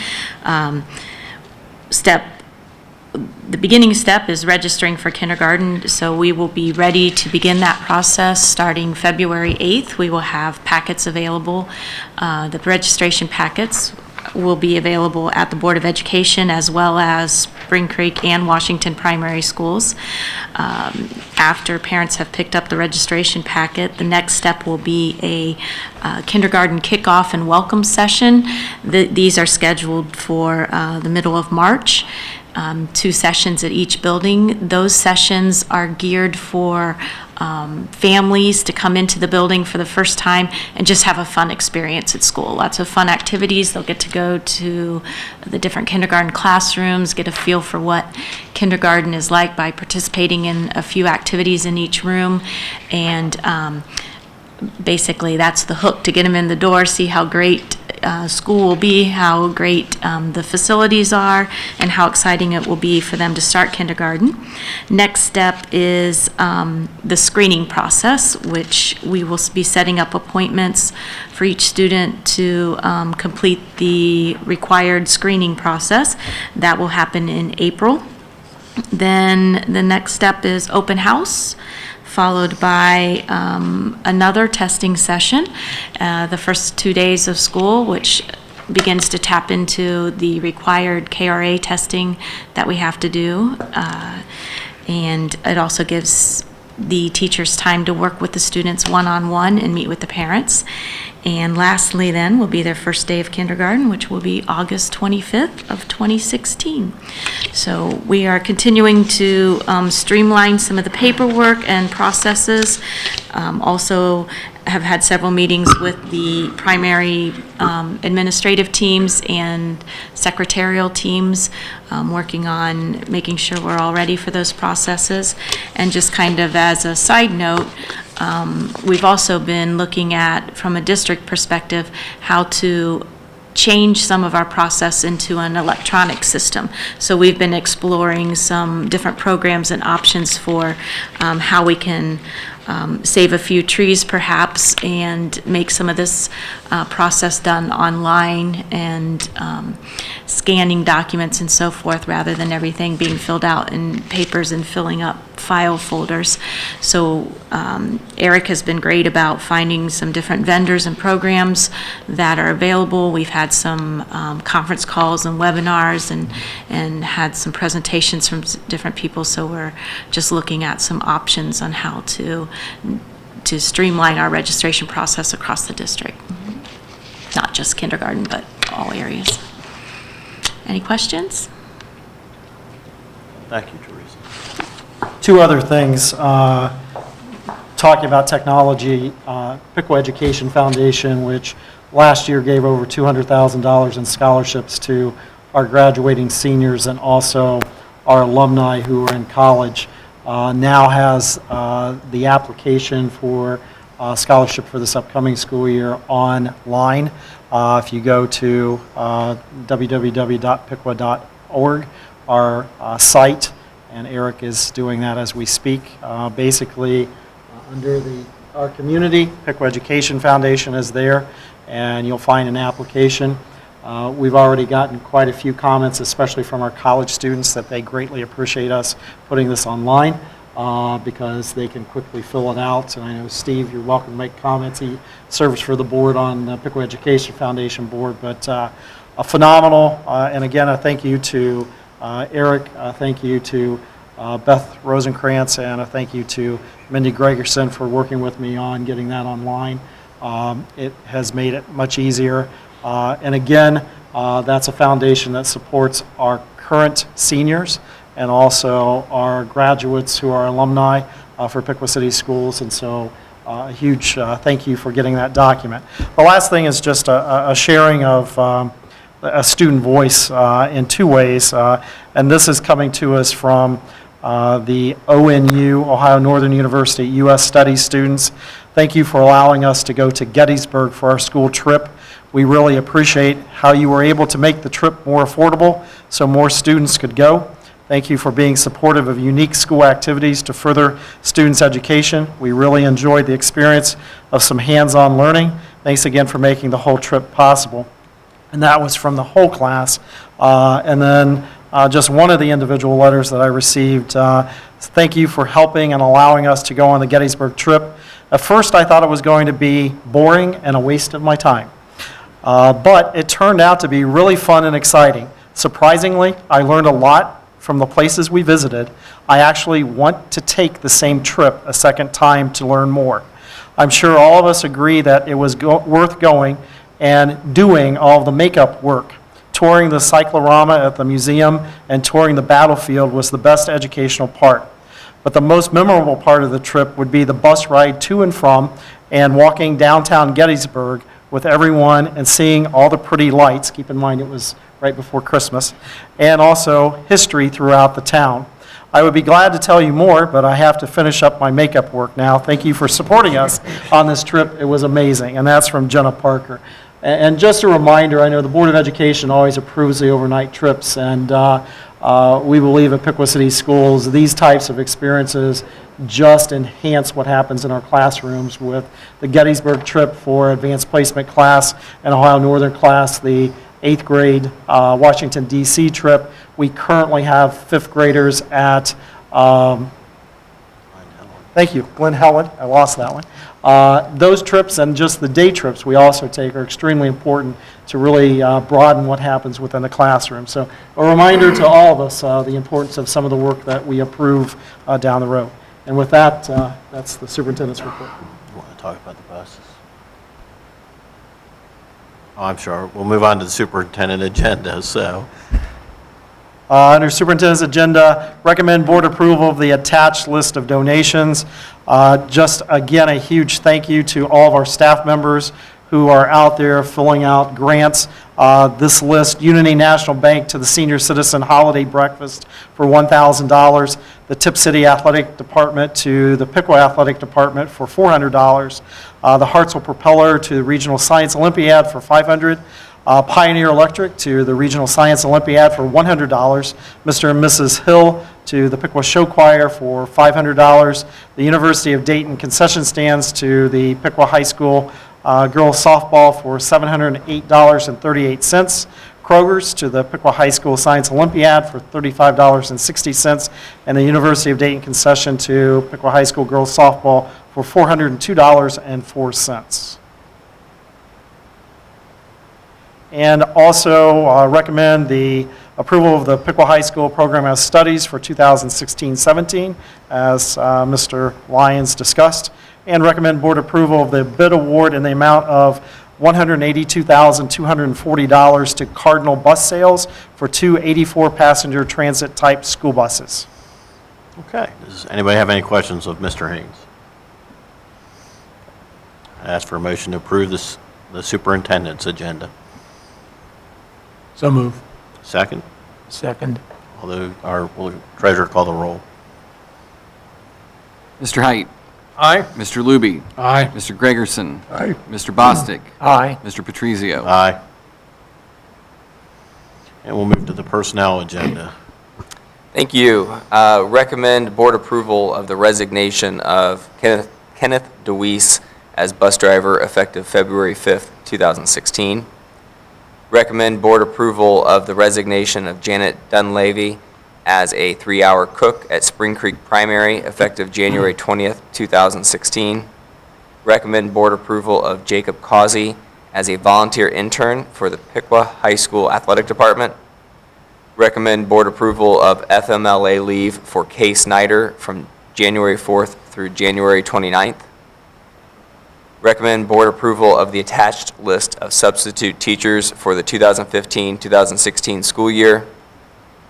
The beginning step is registering for kindergarten, so we will be ready to begin that process starting February 8th. We will have packets available. The registration packets will be available at the Board of Education as well as Spring Creek and Washington primary schools. After parents have picked up the registration packet, the next step will be a kindergarten kickoff and welcome session. These are scheduled for the middle of March. 2 sessions at each building. Those sessions are geared for families to come into the building for the first time and just have a fun experience at school. Lots of fun activities. They'll get to go to the different kindergarten classrooms, get a feel for what kindergarten is like by participating in a few activities in each room. And basically, that's the hook to get them in the door, see how great school will be, how great the facilities are, and how exciting it will be for them to start kindergarten. Next step is the screening process, which we will be setting up appointments for each student to complete the required screening process. That will happen in April. Then the next step is open house, followed by another testing session the first 2 days of school, which begins to tap into the required KRA testing that we have to do. And it also gives the teachers time to work with the students one-on-one and meet with the parents. And lastly then will be their first day of kindergarten, which will be August 25th of 2016. So we are continuing to streamline some of the paperwork and processes. Also have had several meetings with the primary administrative teams and secretarial teams, working on making sure we're all ready for those processes. And just kind of as a side note, we've also been looking at, from a district perspective, how to change some of our process into an electronic system. So we've been exploring some different programs and options for how we can save a few trees perhaps and make some of this process done online and scanning documents and so forth, rather than everything being filled out in papers and filling up file folders. So Eric has been great about finding some different vendors and programs that are available. We've had some conference calls and webinars and had some presentations from different people, so we're just looking at some options on how to streamline our registration process across the district. Not just kindergarten, but all areas. Any questions? Thank you, Teresa. 2 other things, talking about technology, Piqua Education Foundation, which last year gave over $200,000 in scholarships to our graduating seniors and also our alumni who are in college, now has the application for scholarship for this upcoming school year online. If you go to www.piqua.org, our site, and Eric is doing that as we speak. Basically, under our community, Piqua Education Foundation is there, and you'll find an application. We've already gotten quite a few comments, especially from our college students, that they greatly appreciate us putting this online because they can quickly fill it out. And I know, Steve, you're welcome to make comments. He serves for the board on the Piqua Education Foundation board. But a phenomenal, and again, a thank you to Eric, thank you to Beth Rosenkrantz, and a thank you to Mindy Gregerson for working with me on getting that online. It has made it much easier. And again, that's a foundation that supports our current seniors and also our graduates who are alumni for Piqua City Schools. And so a huge thank you for getting that document. The last thing is just a sharing of a student voice in two ways. And this is coming to us from the ONU, Ohio Northern University U.S. Studies students. Thank you for allowing us to go to Gettysburg for our school trip. We really appreciate how you were able to make the trip more affordable so more students could go. Thank you for being supportive of unique school activities to further students' education. We really enjoyed the experience of some hands-on learning. Thanks again for making the whole trip possible. And that was from the whole class. And then just one of the individual letters that I received. Thank you for helping and allowing us to go on the Gettysburg trip. At first, I thought it was going to be boring and a waste of my time. But it turned out to be really fun and exciting. Surprisingly, I learned a lot from the places we visited. I actually want to take the same trip a second time to learn more. I'm sure all of us agree that it was worth going and doing all of the makeup work. Touring the cyclorama at the museum and touring the battlefield was the best educational part. But the most memorable part of the trip would be the bus ride to and from and walking downtown Gettysburg with everyone and seeing all the pretty lights. Keep in mind it was right before Christmas, and also history throughout the town. I would be glad to tell you more, but I have to finish up my makeup work now. Thank you for supporting us on this trip. It was amazing, and that's from Jenna Parker. And just a reminder, I know the Board of Education always approves the overnight trips, and we believe at Piqua City Schools, these types of experiences just enhance what happens in our classrooms with the Gettysburg trip for advanced placement class and Ohio Northern class, the 8th grade Washington, D.C. trip. We currently have 5th graders at, thank you, Glen Helen. I lost that one. Those trips and just the day trips we also take are extremely important to really broaden what happens within the classroom. So a reminder to all of us the importance of some of the work that we approve down the road. And with that, that's the superintendent's report. You want to talk about the buses? Oh, I'm sure. We'll move on to the superintendent agenda, so. Under superintendent's agenda, recommend board approval of the attached list of donations. Just again, a huge thank you to all of our staff members who are out there filling out grants. This list, Unity National Bank to the Senior Citizen Holiday Breakfast for $1,000, the Tip City Athletic Department to the Piqua Athletic Department for $400, the Hartsville Propeller to the Regional Science Olympiad for $500, Pioneer Electric to the Regional Science Olympiad for $100, Mr. and Mrs. Hill to the Piqua Show Choir for $500, the University of Dayton concession stands to the Piqua High School girls softball for $708.38, Kroger's to the Piqua High School Science Olympiad for $35.60, and the University of Dayton concession to Piqua High School girls softball for $402.04. And also recommend the approval of the Piqua High School Program as Studies for 2016-17, as Mr. Lyons discussed, and recommend board approval of the bid award in the amount of $182,240 to Cardinal Bus Sales for 2 84-passenger transit-type school buses. Okay. Does anybody have any questions of Mr. Haynes? I ask for a motion to approve the superintendent's agenda. So move. Second? Second. Although will the treasurer call the roll? Mr. Height. Aye. Mr. Luby. Aye. Mr. Gregerson. Aye. Mr. Bostic. Aye. Mr. Patrizio. Aye. And we'll move to the personnel agenda. Thank you. Recommend board approval of the resignation of Kenneth DeWeese as bus driver effective February 5th, 2016. Recommend board approval of the resignation of Janet Dunleavy as a 3-hour cook at Spring Creek Primary effective January 20th, 2016. Recommend board approval of Jacob Causey as a volunteer intern for the Piqua High School Athletic Department. Recommend board approval of FMLA leave for Kay Snyder from January 4th through January 29th. Recommend board approval of the attached list of substitute teachers for the 2015-2016 school year.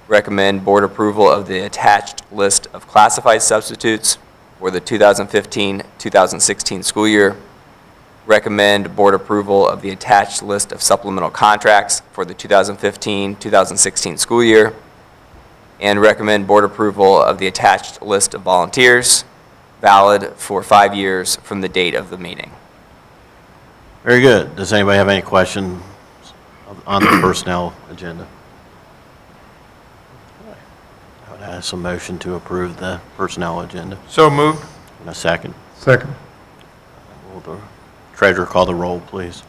Recommend board approval of the attached list of classified substitutes for the 2015-2016 school year. recommend board approval of the attached list of supplemental contracts for the 2015-2016 school year, and recommend board approval of the attached list of volunteers, valid for 5 years from the date of the meeting. Very good. Does anybody have any questions on the personnel agenda? I would ask a motion to approve the personnel agenda. So moved. In a second. Second. Will the treasurer call the roll, please?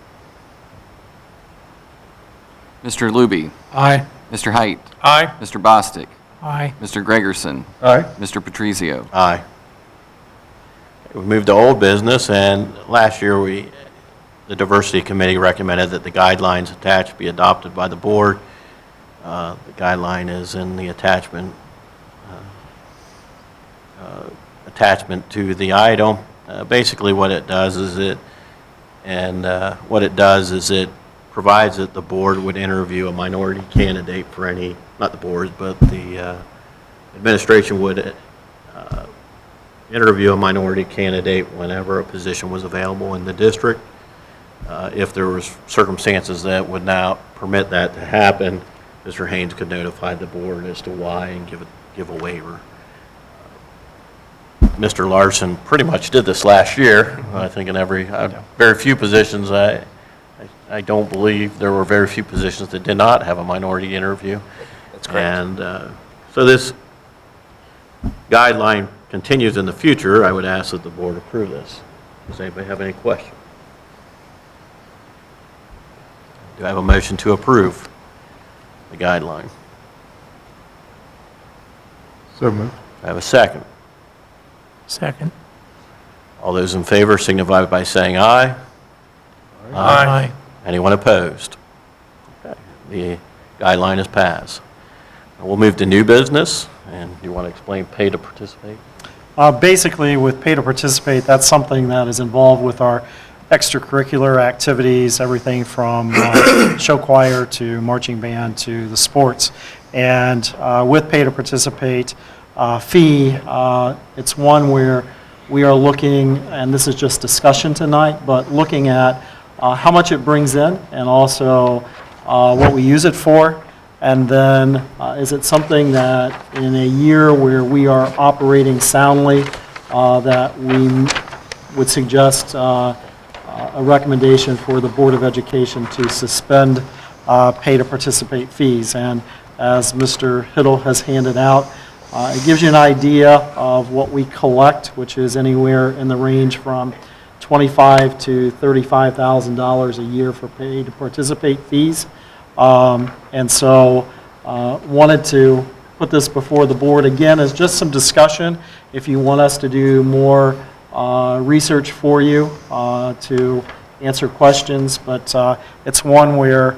Mr. Luby. Aye. Mr. Height. Aye. Mr. Bostic. Aye. Mr. Gregerson. Aye. Mr. Patrizio. Aye. We moved to old business, and last year the diversity committee recommended that the guidelines attached be adopted by the board. The guideline is in the attachment to the item. Basically, what it does is it provides that the board would interview a minority candidate for any, not the board, but the administration would interview a minority candidate whenever a position was available in the district. If there was circumstances that would not permit that to happen, Mr. Haynes could notify the board as to why and give a waiver. Mr. Larson pretty much did this last year. I think in very few positions, I don't believe there were very few positions that did not have a minority interview. That's correct. And so this guideline continues in the future. I would ask that the board approve this. Does anybody have any questions? Do I have a motion to approve the guideline? So moved. I have a second. Second. All those in favor signify by saying aye. Aye. Anyone opposed? Okay. The guideline is passed. We'll move to new business, and you want to explain pay to participate? Basically, with pay to participate, that's something that is involved with our extracurricular activities, everything from show choir to marching band to the sports. And with pay to participate fee, it's one where we are looking, and this is just discussion tonight, but looking at how much it brings in and also what we use it for. And then is it something that in a year where we are operating soundly that we would suggest a recommendation for the Board of Education to suspend pay to participate fees. And as Mr. Hiddle has handed out, it gives you an idea of what we collect, which is anywhere in the range from $25,000 to $35,000 a year for pay to participate fees. And so wanted to put this before the board again as just some discussion. If you want us to do more research for you to answer questions, but it's one where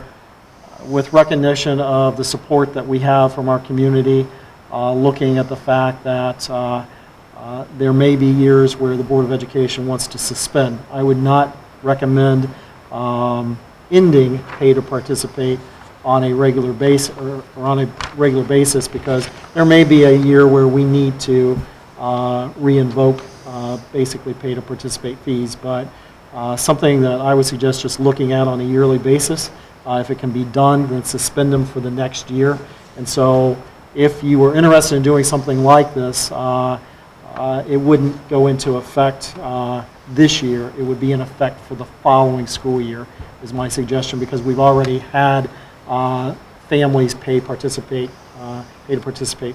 with recognition of the support that we have from our community, looking at the fact that there may be years where the Board of Education wants to suspend. I would not recommend ending pay to participate on a regular basis because there may be a year where we need to re-invoke basically pay to participate fees, but something that I would suggest just looking at on a yearly basis. If it can be done, then suspend them for the next year. And so if you were interested in doing something like this, it wouldn't go into effect this year. It would be in effect for the following school year, is my suggestion, because we've already had families pay to participate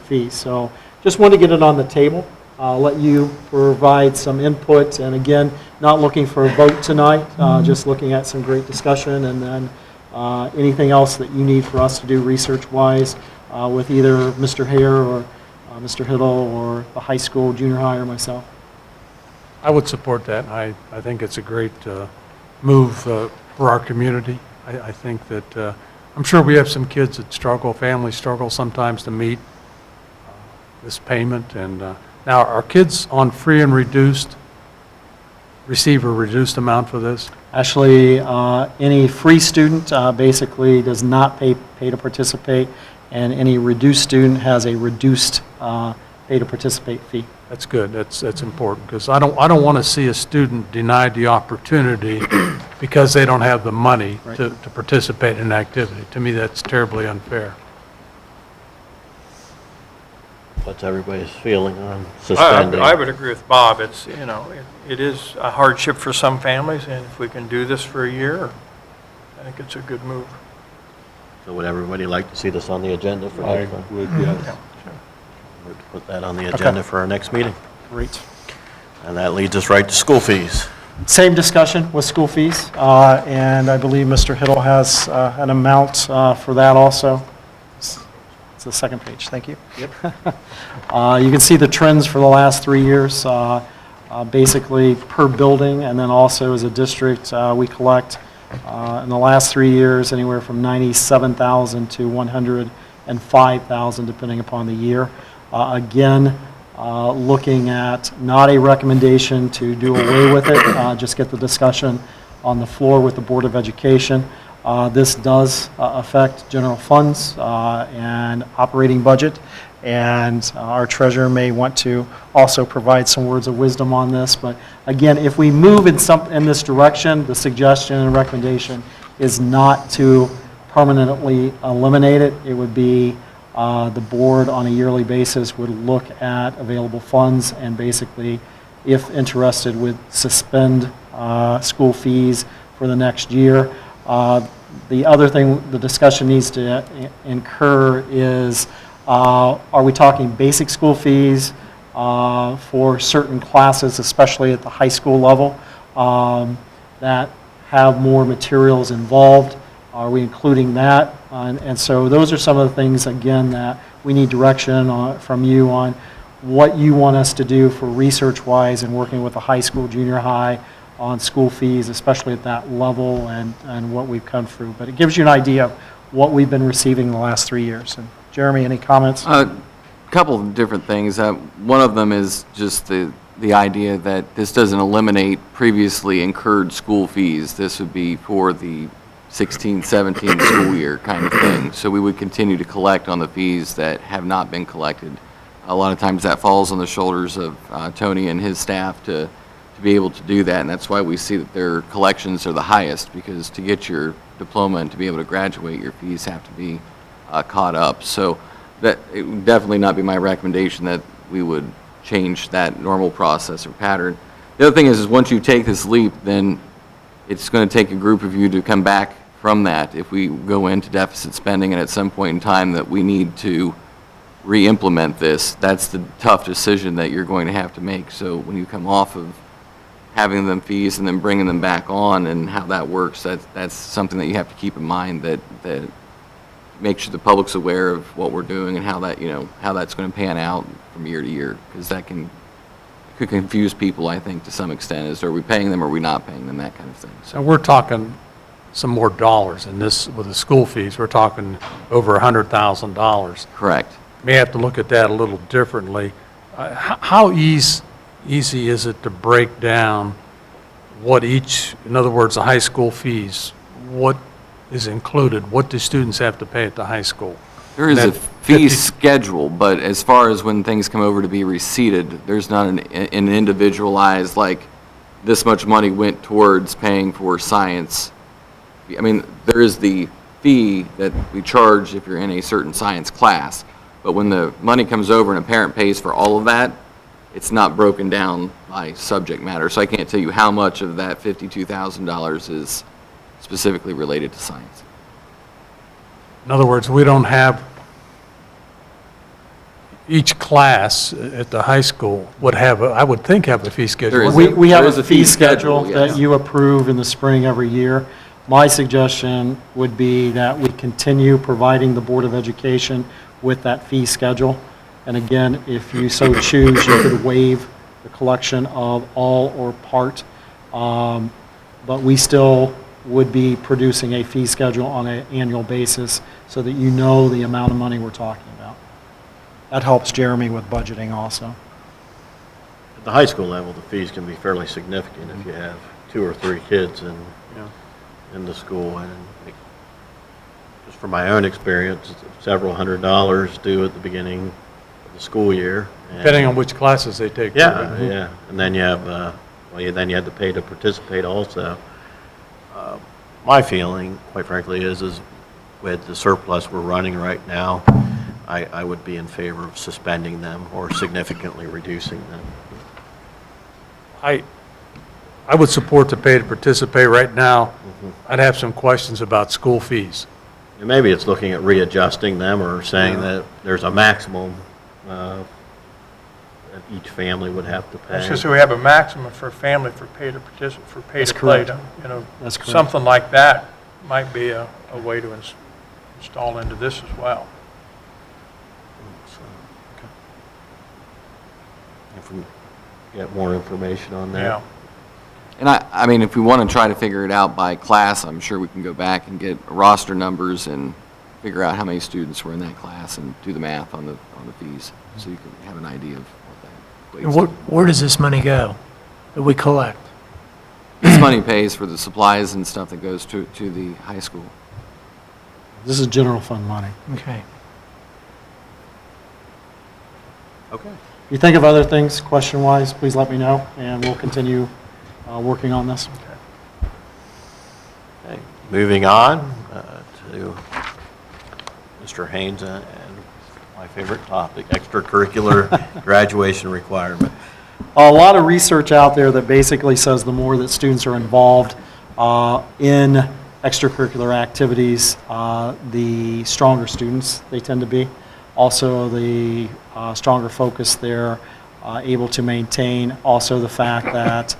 fees. So just want to get it on the table, let you provide some input, and again, not looking for a vote tonight, just looking at some great discussion, and then anything else that you need for us to do research-wise with either Mr. Hare or Mr. Hiddle or the high school, junior high, or myself. I would support that. I think it's a great move for our community. I think that, I'm sure we have some kids that struggle, families struggle sometimes to meet this payment. And now, are kids on free and reduced receive a reduced amount for this? Actually, any free student basically does not pay to participate, and any reduced student has a reduced pay to participate fee. That's good. That's important, because I don't want to see a student denied the opportunity because they don't have the money to participate in an activity. To me, that's terribly unfair. What's everybody's feeling on suspending? I would agree with Bob. It's, it is a hardship for some families, and if we can do this for a year, I think it's a good move. So would everybody like to see this on the agenda for next time? would, yes. We'll put that on the agenda for our next meeting. Great. And that leads us right to school fees. Same discussion with school fees, and I believe Mr. Hiddle has an amount for that also. It's the second page, thank you. Yep. You can see the trends for the last 3 years, basically per building, and then also as a district, we collect in the last 3 years anywhere from $97,000 to $105,000, depending upon the year. Again, looking at not a recommendation to do away with it, just get the discussion on the floor with the Board of Education. This does affect general funds and operating budget, and our treasurer may want to also provide some words of wisdom on this. But again, if we move in this direction, the suggestion and recommendation is not to permanently eliminate it. It would be the board on a yearly basis would look at available funds and basically, if interested, would suspend school fees for the next year. The other thing the discussion needs to incur is, are we talking basic school fees for certain classes, especially at the high school level, that have more materials involved? Are we including that? And so those are some of the things, again, that we need direction from you on what you want us to do for research-wise and working with the high school, junior high, on school fees, especially at that level, and what we've come through. But it gives you an idea of what we've been receiving the last 3 years. And Jeremy, any comments? A couple of different things. One of them is just the idea that this doesn't eliminate previously incurred school fees. This would be for the 16-17 school year kind of thing. So we would continue to collect on the fees that have not been collected. A lot of times that falls on the shoulders of Tony and his staff to be able to do that, and that's why we see that their collections are the highest, because to get your diploma and to be able to graduate, your fees have to be caught up. So that it would definitely not be my recommendation that we would change that normal process or pattern. The other thing is once you take this leap, then it's going to take a group of you to come back from that. If we go into deficit spending and at some point in time that we need to re-implement this, that's the tough decision that you're going to have to make. So when you come off of having them fees and then bringing them back on and how that works, that's something that you have to keep in mind, that make sure the public's aware of what we're doing and how that, how that's going to pan out from year to year, because that could confuse people, I think, to some extent, as are we paying them or are we not paying them, that kind of thing. So we're talking some more dollars in this, with the school fees, we're talking over $100,000. Correct. May have to look at that a little differently. How easy is it to break down what each, in other words, the high school fees, what is included, what do students have to pay at the high school? There is a fee schedule, but as far as when things come over to be receipted, there's not an individualized, like, this much money went towards paying for science. I mean, there is the fee that we charge if you're in a certain science class, but when the money comes over and a parent pays for all of that, it's not broken down by subject matter. So I can't tell you how much of that $52,000 is specifically related to science. In other words, we don't have, each class at the high school would have, I would think, have a fee schedule. We have a fee schedule that you approve in the spring every year. My suggestion would be that we continue providing the Board of Education with that fee schedule. And again, if you so choose, you could waive the collection of all or part. But we still would be producing a fee schedule on an annual basis so that you know the amount of money we're talking about. That helps Jeremy with budgeting also. At the high school level, the fees can be fairly significant if you have 2 or 3 kids in the school. And just from my own experience, several $100s due at the beginning of the school year, Depending on which classes they take. Yeah, yeah, and then you have, then you had to pay to participate also. My feeling, quite frankly, is with the surplus we're running right now, I would be in favor of suspending them or significantly reducing them. I would support the pay to participate right now. I'd have some questions about school fees. And maybe it's looking at readjusting them or saying that there's a maximum that each family would have to pay. So we have a maximum for family for pay to participate, for pay That's to play. correct. You know, That's correct. something like that might be a way to install into this as well. If we get more information on that. Yeah. And I mean, if we want to try to figure it out by class, I'm sure we can go back and get roster numbers and figure out how many students were in that class and do the math on the fees, so you can have an idea of what that And equates where does this money go that we collect? to. This money pays for the supplies and stuff that goes to the high school. This is general fund money. Okay. Okay. If you think of other things, question-wise, please let me know, and we'll continue working on this. Okay. Moving on to Mr. Haynes and my favorite topic, extracurricular graduation requirement. A lot of research out there that basically says the more that students are involved in extracurricular activities, the stronger students they tend to be. Also, the stronger focus they're able to maintain. Also, the fact that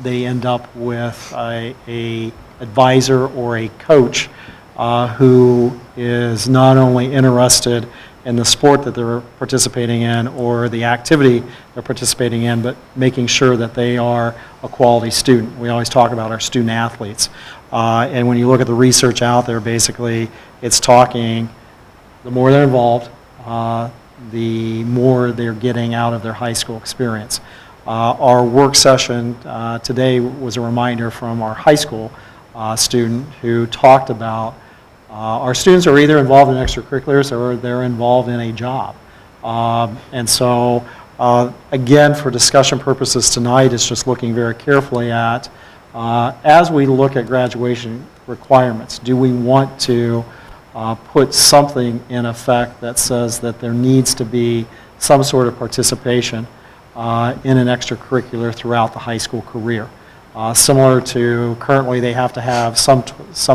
they end up with a advisor or a coach who is not only interested in the sport that they're participating in or the activity they're participating in, but making sure that they are a quality student. We always talk about our student athletes. And when you look at the research out there, basically it's talking, the more they're involved, the more they're getting out of their high school experience. Our work session today was a reminder from our high school student who talked about our students are either involved in extracurriculars or they're involved in a job. And so, again, for discussion purposes tonight, it's just looking very carefully at, as we look at graduation requirements, do we want to put something in effect that says that there needs to be some sort of participation in an extracurricular throughout the high school career? Similar to currently they have to have some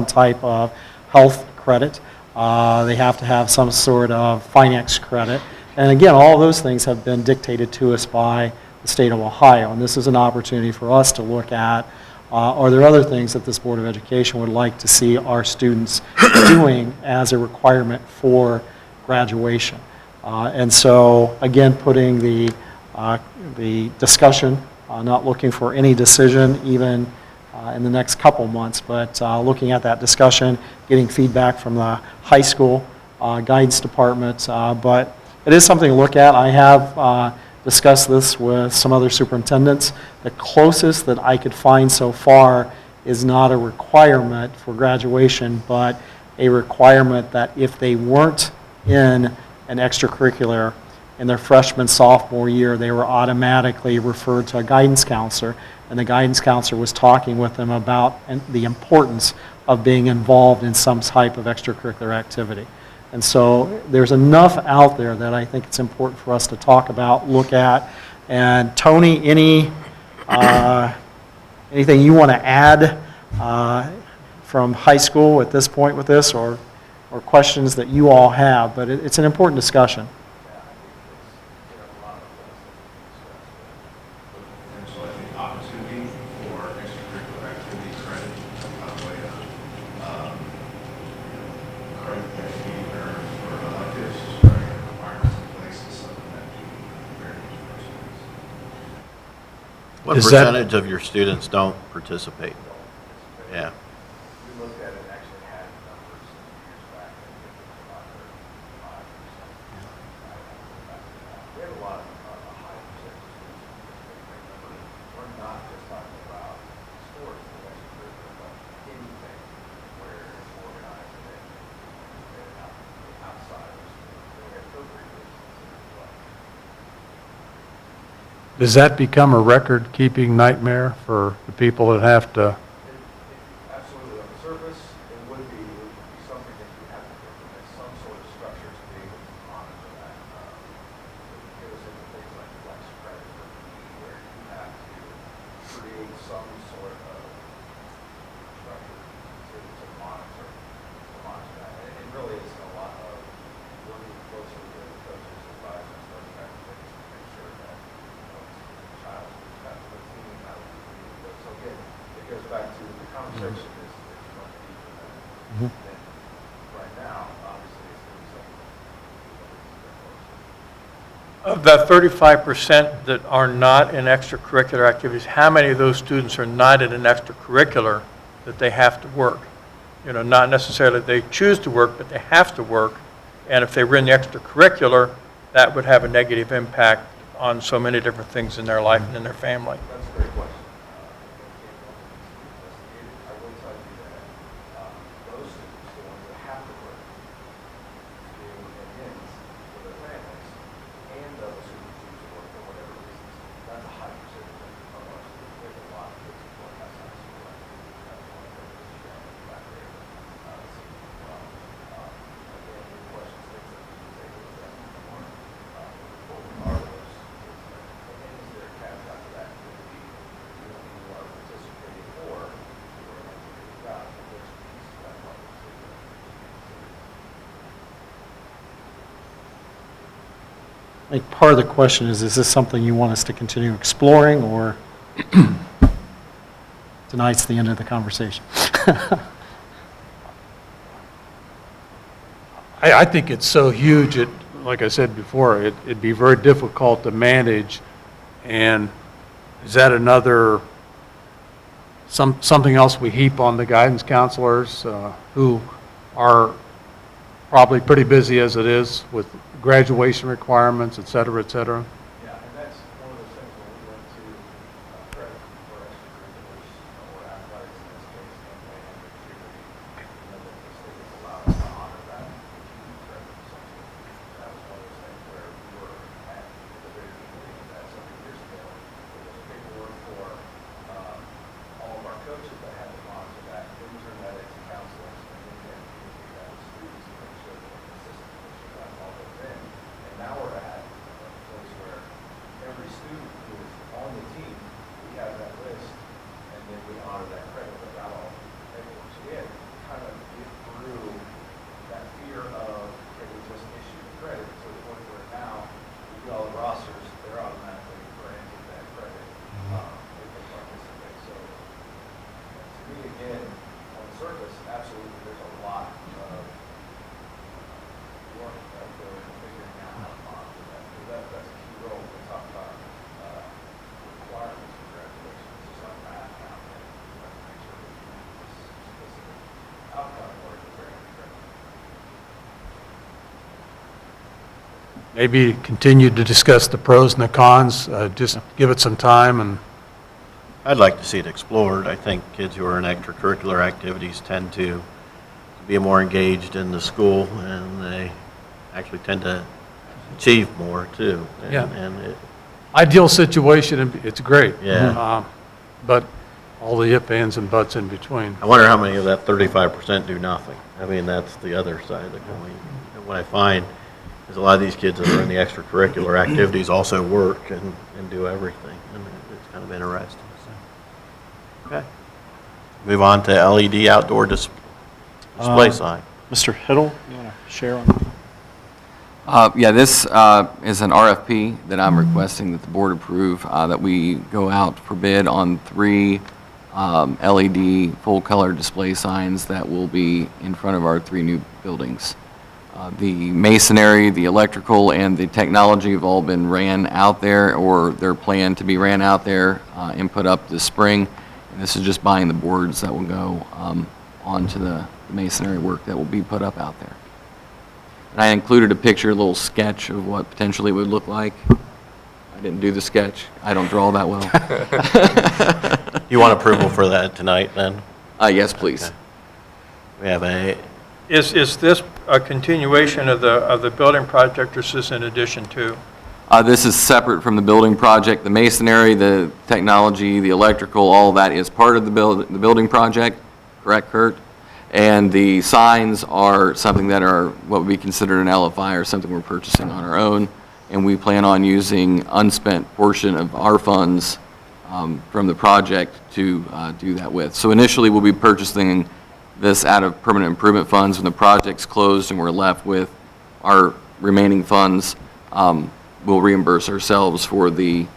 type of health credit. They have to have some sort of finance credit. And again, all those things have been dictated to us by the state of Ohio. And this is an opportunity for us to look at, are there other things that this Board of Education would like to see our students doing as a requirement for graduation? And so, again, putting the discussion, not looking for any decision even in the next couple months, but looking at that discussion, getting feedback from the high school guidance department. But it is something to look at. I have discussed this with some other superintendents. The closest that I could find so far is not a requirement for graduation, but a requirement that if they weren't in an extracurricular in their freshman, sophomore year, they were automatically referred to a guidance counselor, and the guidance counselor was talking with them about the importance of being involved in some type of extracurricular activity. And so there's enough out there that I think it's important for us to talk about, look at. And Tony, anything you want to add from high school at this point with this, or questions that you all have? But it's an important discussion. What Is that- percentage of your students don't participate? Yeah. Does that become a record-keeping nightmare for the people that have to? Absolutely, on the surface, it would be something that you have to implement some sort of structure to be able to monitor that. Give us into things like flex credit for PE, where you have to create some sort of structure to monitor that. And it really is a lot of working closely with coaches, advisors, those kinds of things to make sure that the child is got the team, how to do it. So again, it goes back to the conversation is going to be for them. And right now, obviously, it's going to be something Of that 35% that are not in extracurricular activities, how many of those students are not in an extracurricular that they have to work? You know, not necessarily they choose to work, but they have to work. And if they were in the extracurricular, that would have a negative impact on so many different things in their life and in their family. That's a great question. I will tell you that those students, the ones that have to work, to be able to get ends for their families, and those who choose to work for whatever reasons, that's a high percentage of our students. There's a lot of kids who work outside of school. That's one of the things that we back there see as well. Again, the questions, things that we can take a look at more. What are those? And is there a caveat to that? Could be you are participating or you are going to get a job, which piece of that part is I think part of the question is this something you want us to continue exploring, or tonight's the end of the conversation? I think it's so huge, like I said before, it'd be very difficult to manage. And is that something else we heap on the guidance counselors who are probably pretty busy as it is with graduation requirements, et cetera, et cetera? Yeah, and that's one of those things when we went to credit for extracurriculars or athletics in this case, and cheerleading, that the state has allowed us to honor that credit essentially. That was one of those things where we were at the very beginning of that several years ago. There was paperwork for all of our coaches that had to monitor that. Then we turned that into counselors, and then we had to communicate that with students to make sure that the system, make sure that all goes in. And now we're at a place where every student who is on the team, we have that list, and then we honor that credit without all paperwork. So we had to kind of get through that fear of, okay, we just issued the credit, so the point where now we do all the rosters, they're automatically granted that credit if they participate. So to me, again, on the surface, absolutely, there's a lot of work that goes into figuring out how to monitor that. Because that's a key role when we talk about requirements for graduation. It's just like math now. We have to make sure that we meet this specific outcome in order to grant the credit. Maybe continue to discuss the pros and the cons, just give it some time. And I'd like to see it explored. I think kids who are in extracurricular activities tend to be more engaged in the school, and they actually tend to achieve more, too. Yeah. And ideal situation, it's great. Yeah. But all the ifs, ands, and buts in between. I wonder how many of that 35% do nothing. I mean, that's the other side of the coin. And what I find is a lot of these kids that are in the extracurricular activities also work and do everything, and it's kind of interesting. So. Okay. Move on to LED outdoor display sign. Mr. Hiddle, you want to share on that? Yeah, this is an RFP that I'm requesting that the board approve, that we go out for bid on 3 LED full-color display signs that will be in front of our 3 new buildings. The masonry, the electrical, and the technology have all been ran out there, or they're planned to be ran out there and put up this spring. And this is just buying the boards that will go onto the masonry work that will be put up out there. And I included a picture, a little sketch of what potentially it would look like. I didn't do the sketch. I don't draw that well. You want approval for that tonight, then? Yes, please. Okay. We have a... Is this a continuation of the building project, or is this in addition to? This is separate from the building project. The masonry, the technology, the electrical, all of that is part of the building project, correct, Kurt? And the signs are something that are what would be considered an LFI or something we're purchasing on our own. And we plan on using unspent portion of our funds from the project to do that with. So initially, we'll be purchasing this out of permanent improvement funds. When the project's closed and we're left with our remaining funds, we'll reimburse ourselves for the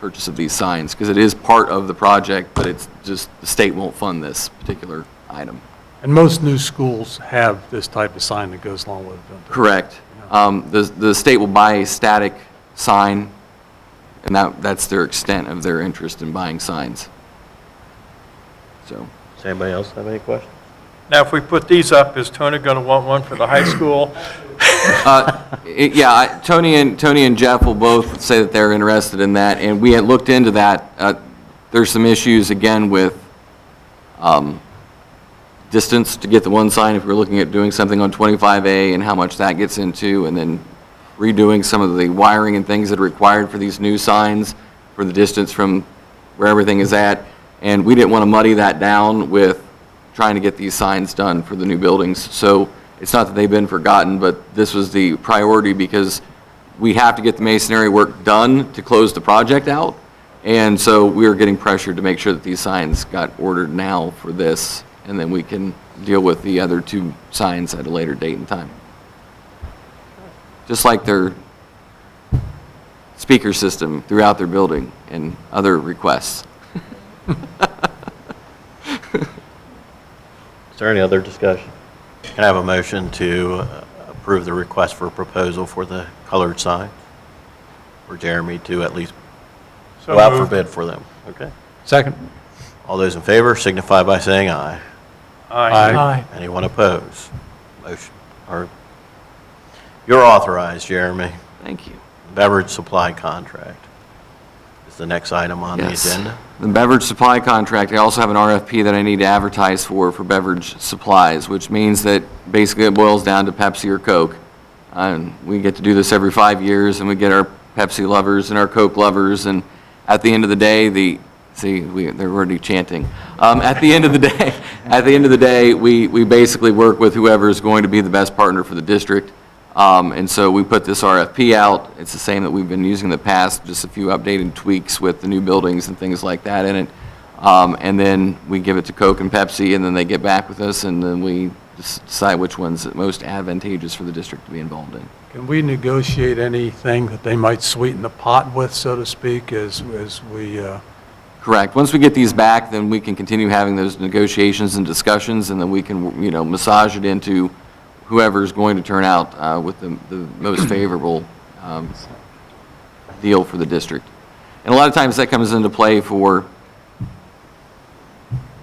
purchase of these signs, because it is part of the project, but it's just, the state won't fund this particular item. And most new schools have this type of sign that goes along with it. Correct. The state will buy a static sign, and that's their extent of their interest in buying signs. So. Does anybody else have any questions? Now, if we put these up, is Tony going to want one for the high school? Yeah, Tony and Jeff will both say that they're interested in that, and we had looked into that. There's some issues, again, with distance to get the one sign, if we're looking at doing something on 25A and how much that gets into, and then redoing some of the wiring and things that are required for these new signs for the distance from where everything is at. And we didn't want to muddy that down with trying to get these signs done for the new buildings. So it's not that they've been forgotten, but this was the priority because we have to get the masonry work done to close the project out. And so we were getting pressured to make sure that these signs got ordered now for this, and then we can deal with the other two signs at a later date and time. Just like their speaker system throughout their building and other requests. Is there any other discussion? Can I have a motion to approve the request for proposal for the colored signs? For Jeremy to at least go out for bid for them, okay? Second. All those in favor signify by saying aye. Aye. Anyone opposed? Motion, or, you're authorized, Jeremy. Thank you. Beverage supply contract is the next item on the agenda. The beverage supply contract, I also have an RFP that I need to advertise for beverage supplies, which means that basically it boils down to Pepsi or Coke. And we get to do this every 5 years, and we get our Pepsi lovers and our Coke lovers, and at the end of the day, they're already chanting. At the end of the day, we basically work with whoever is going to be the best partner for the district. And so we put this RFP out. It's the same that we've been using in the past, just a few updated tweaks with the new buildings and things like that in it. And then we give it to Coke and Pepsi, and then they get back with us, and then we decide which one's most advantageous for the district to be involved in. Can we negotiate anything that they might sweeten the pot with, so to speak, as we... Correct. Once we get these back, then we can continue having those negotiations and discussions, and then we can, massage it into whoever's going to turn out with the most favorable deal for the district. And a lot of times that comes into play for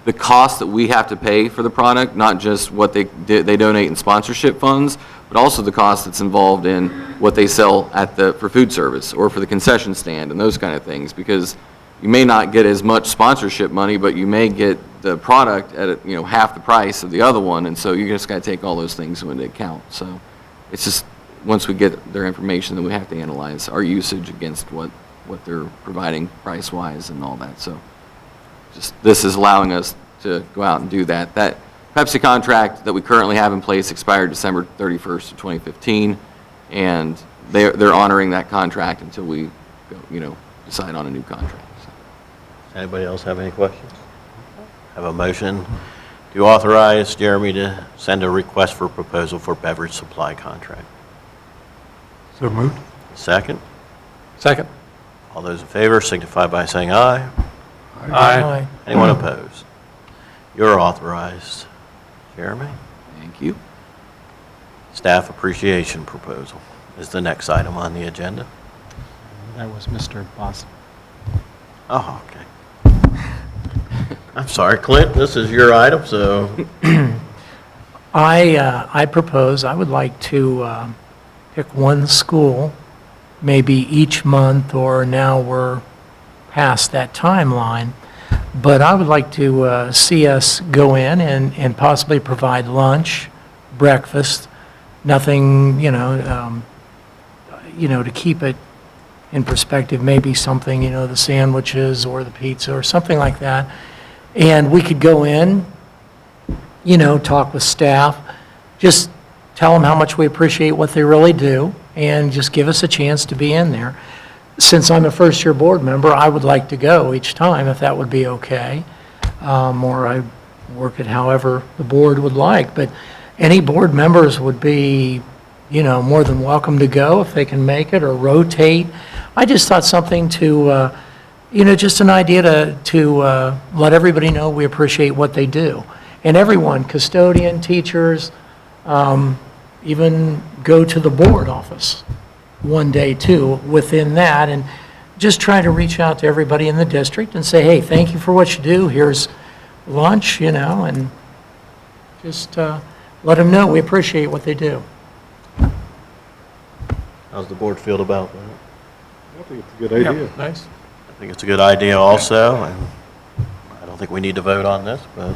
the cost that we have to pay for the product, not just what they donate in sponsorship funds, but also the cost that's involved in what they sell for food service or for the concession stand and those kind of things, because you may not get as much sponsorship money, but you may get the product at half the price of the other one, and so you just got to take all those things into account. So it's just, once we get their information, then we have to analyze our usage against what they're providing price-wise and all that. So just, this is allowing us to go out and do that. That Pepsi contract that we currently have in place expired December 31st of 2015, and they're honoring that contract until we go, decide on a new contract. Anybody else have any questions? Have a motion to authorize Jeremy to send a request for proposal for beverage supply contract. So moved. Second. Second. All those in favor signify by saying aye. Aye. Anyone opposed? You're authorized, Jeremy. Thank you. Staff appreciation proposal is the next item on the agenda. That was Mr. Boston. Oh, okay. I'm sorry, Clint, this is your item, so. I propose, I would like to pick one school, maybe each month, or now we're past that timeline, but I would like to see us go in and possibly provide lunch, breakfast, nothing, to keep it in perspective, maybe something, the sandwiches or the pizza or something like that. And we could go in, talk with staff, just tell them how much we appreciate what they really do, and just give us a chance to be in there. Since I'm a first-year board member, I would like to go each time, if that would be okay. Or I work it however the board would like. But any board members would be, more than welcome to go if they can make it, or rotate. I just thought something to, just an idea to let everybody know we appreciate what they do. And everyone, custodian, teachers, even go to the board office one day too within that, and just try to reach out to everybody in the district and say, hey, thank you for what you do. Here's lunch, and just let them know we appreciate what they do. How's the board feel about that? I think it's a good idea. Nice. I think it's a good idea also, and I don't think we need to vote on this, but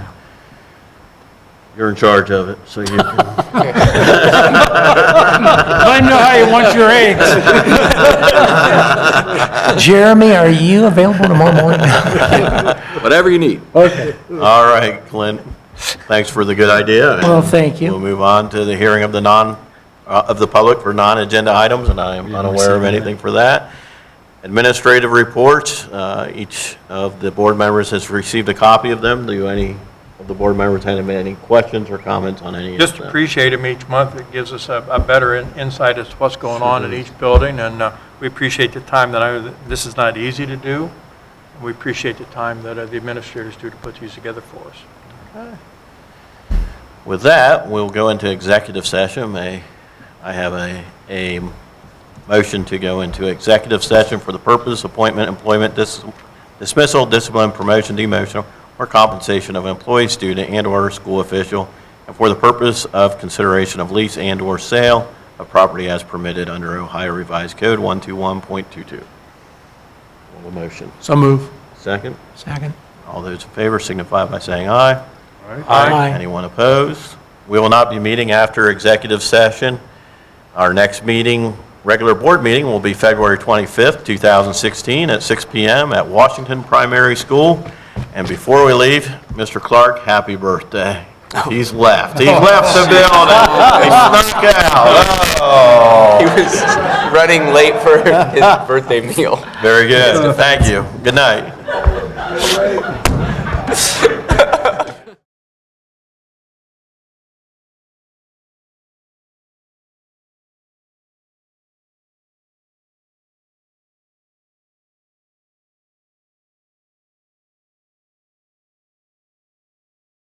you're in charge of it, so you can. Let him know how you want your eggs. Jeremy, are you available tomorrow morning? Whatever you need. Okay. All right, Clint, thanks for the good idea. Well, thank you. We'll move on to the hearing of the public for non-agenda items, and I am unaware of anything for that. Administrative reports, each of the board members has received a copy of them. Do any of the board members have any questions or comments on any of them? Just appreciate them each month. It gives us a better insight as to what's going on in each building, and we appreciate the time that this is not easy to do. We appreciate the time that the administrators do to put these together for us. Okay. With that, we'll go into executive session. I have a motion to go into executive session for the purpose, appointment, employment, dismissal, discipline, promotion, demotion, or compensation of employee, student, and/or school official, and for the purpose of consideration of lease and/or sale of property as permitted under Ohio Revised Code 121.22. A motion. So move. Second? Second. All those in favor signify by saying aye. Aye. Anyone opposed? We will not be meeting after executive session. Our next meeting, regular board meeting, will be February 25th, 2016 at 6 p.m. at Washington Primary School. And before we leave, Mr. Clark, happy birthday. He's left. He's left the building. He snuck out. Oh. He was running late for his birthday meal. Very good. Thank you. Good night.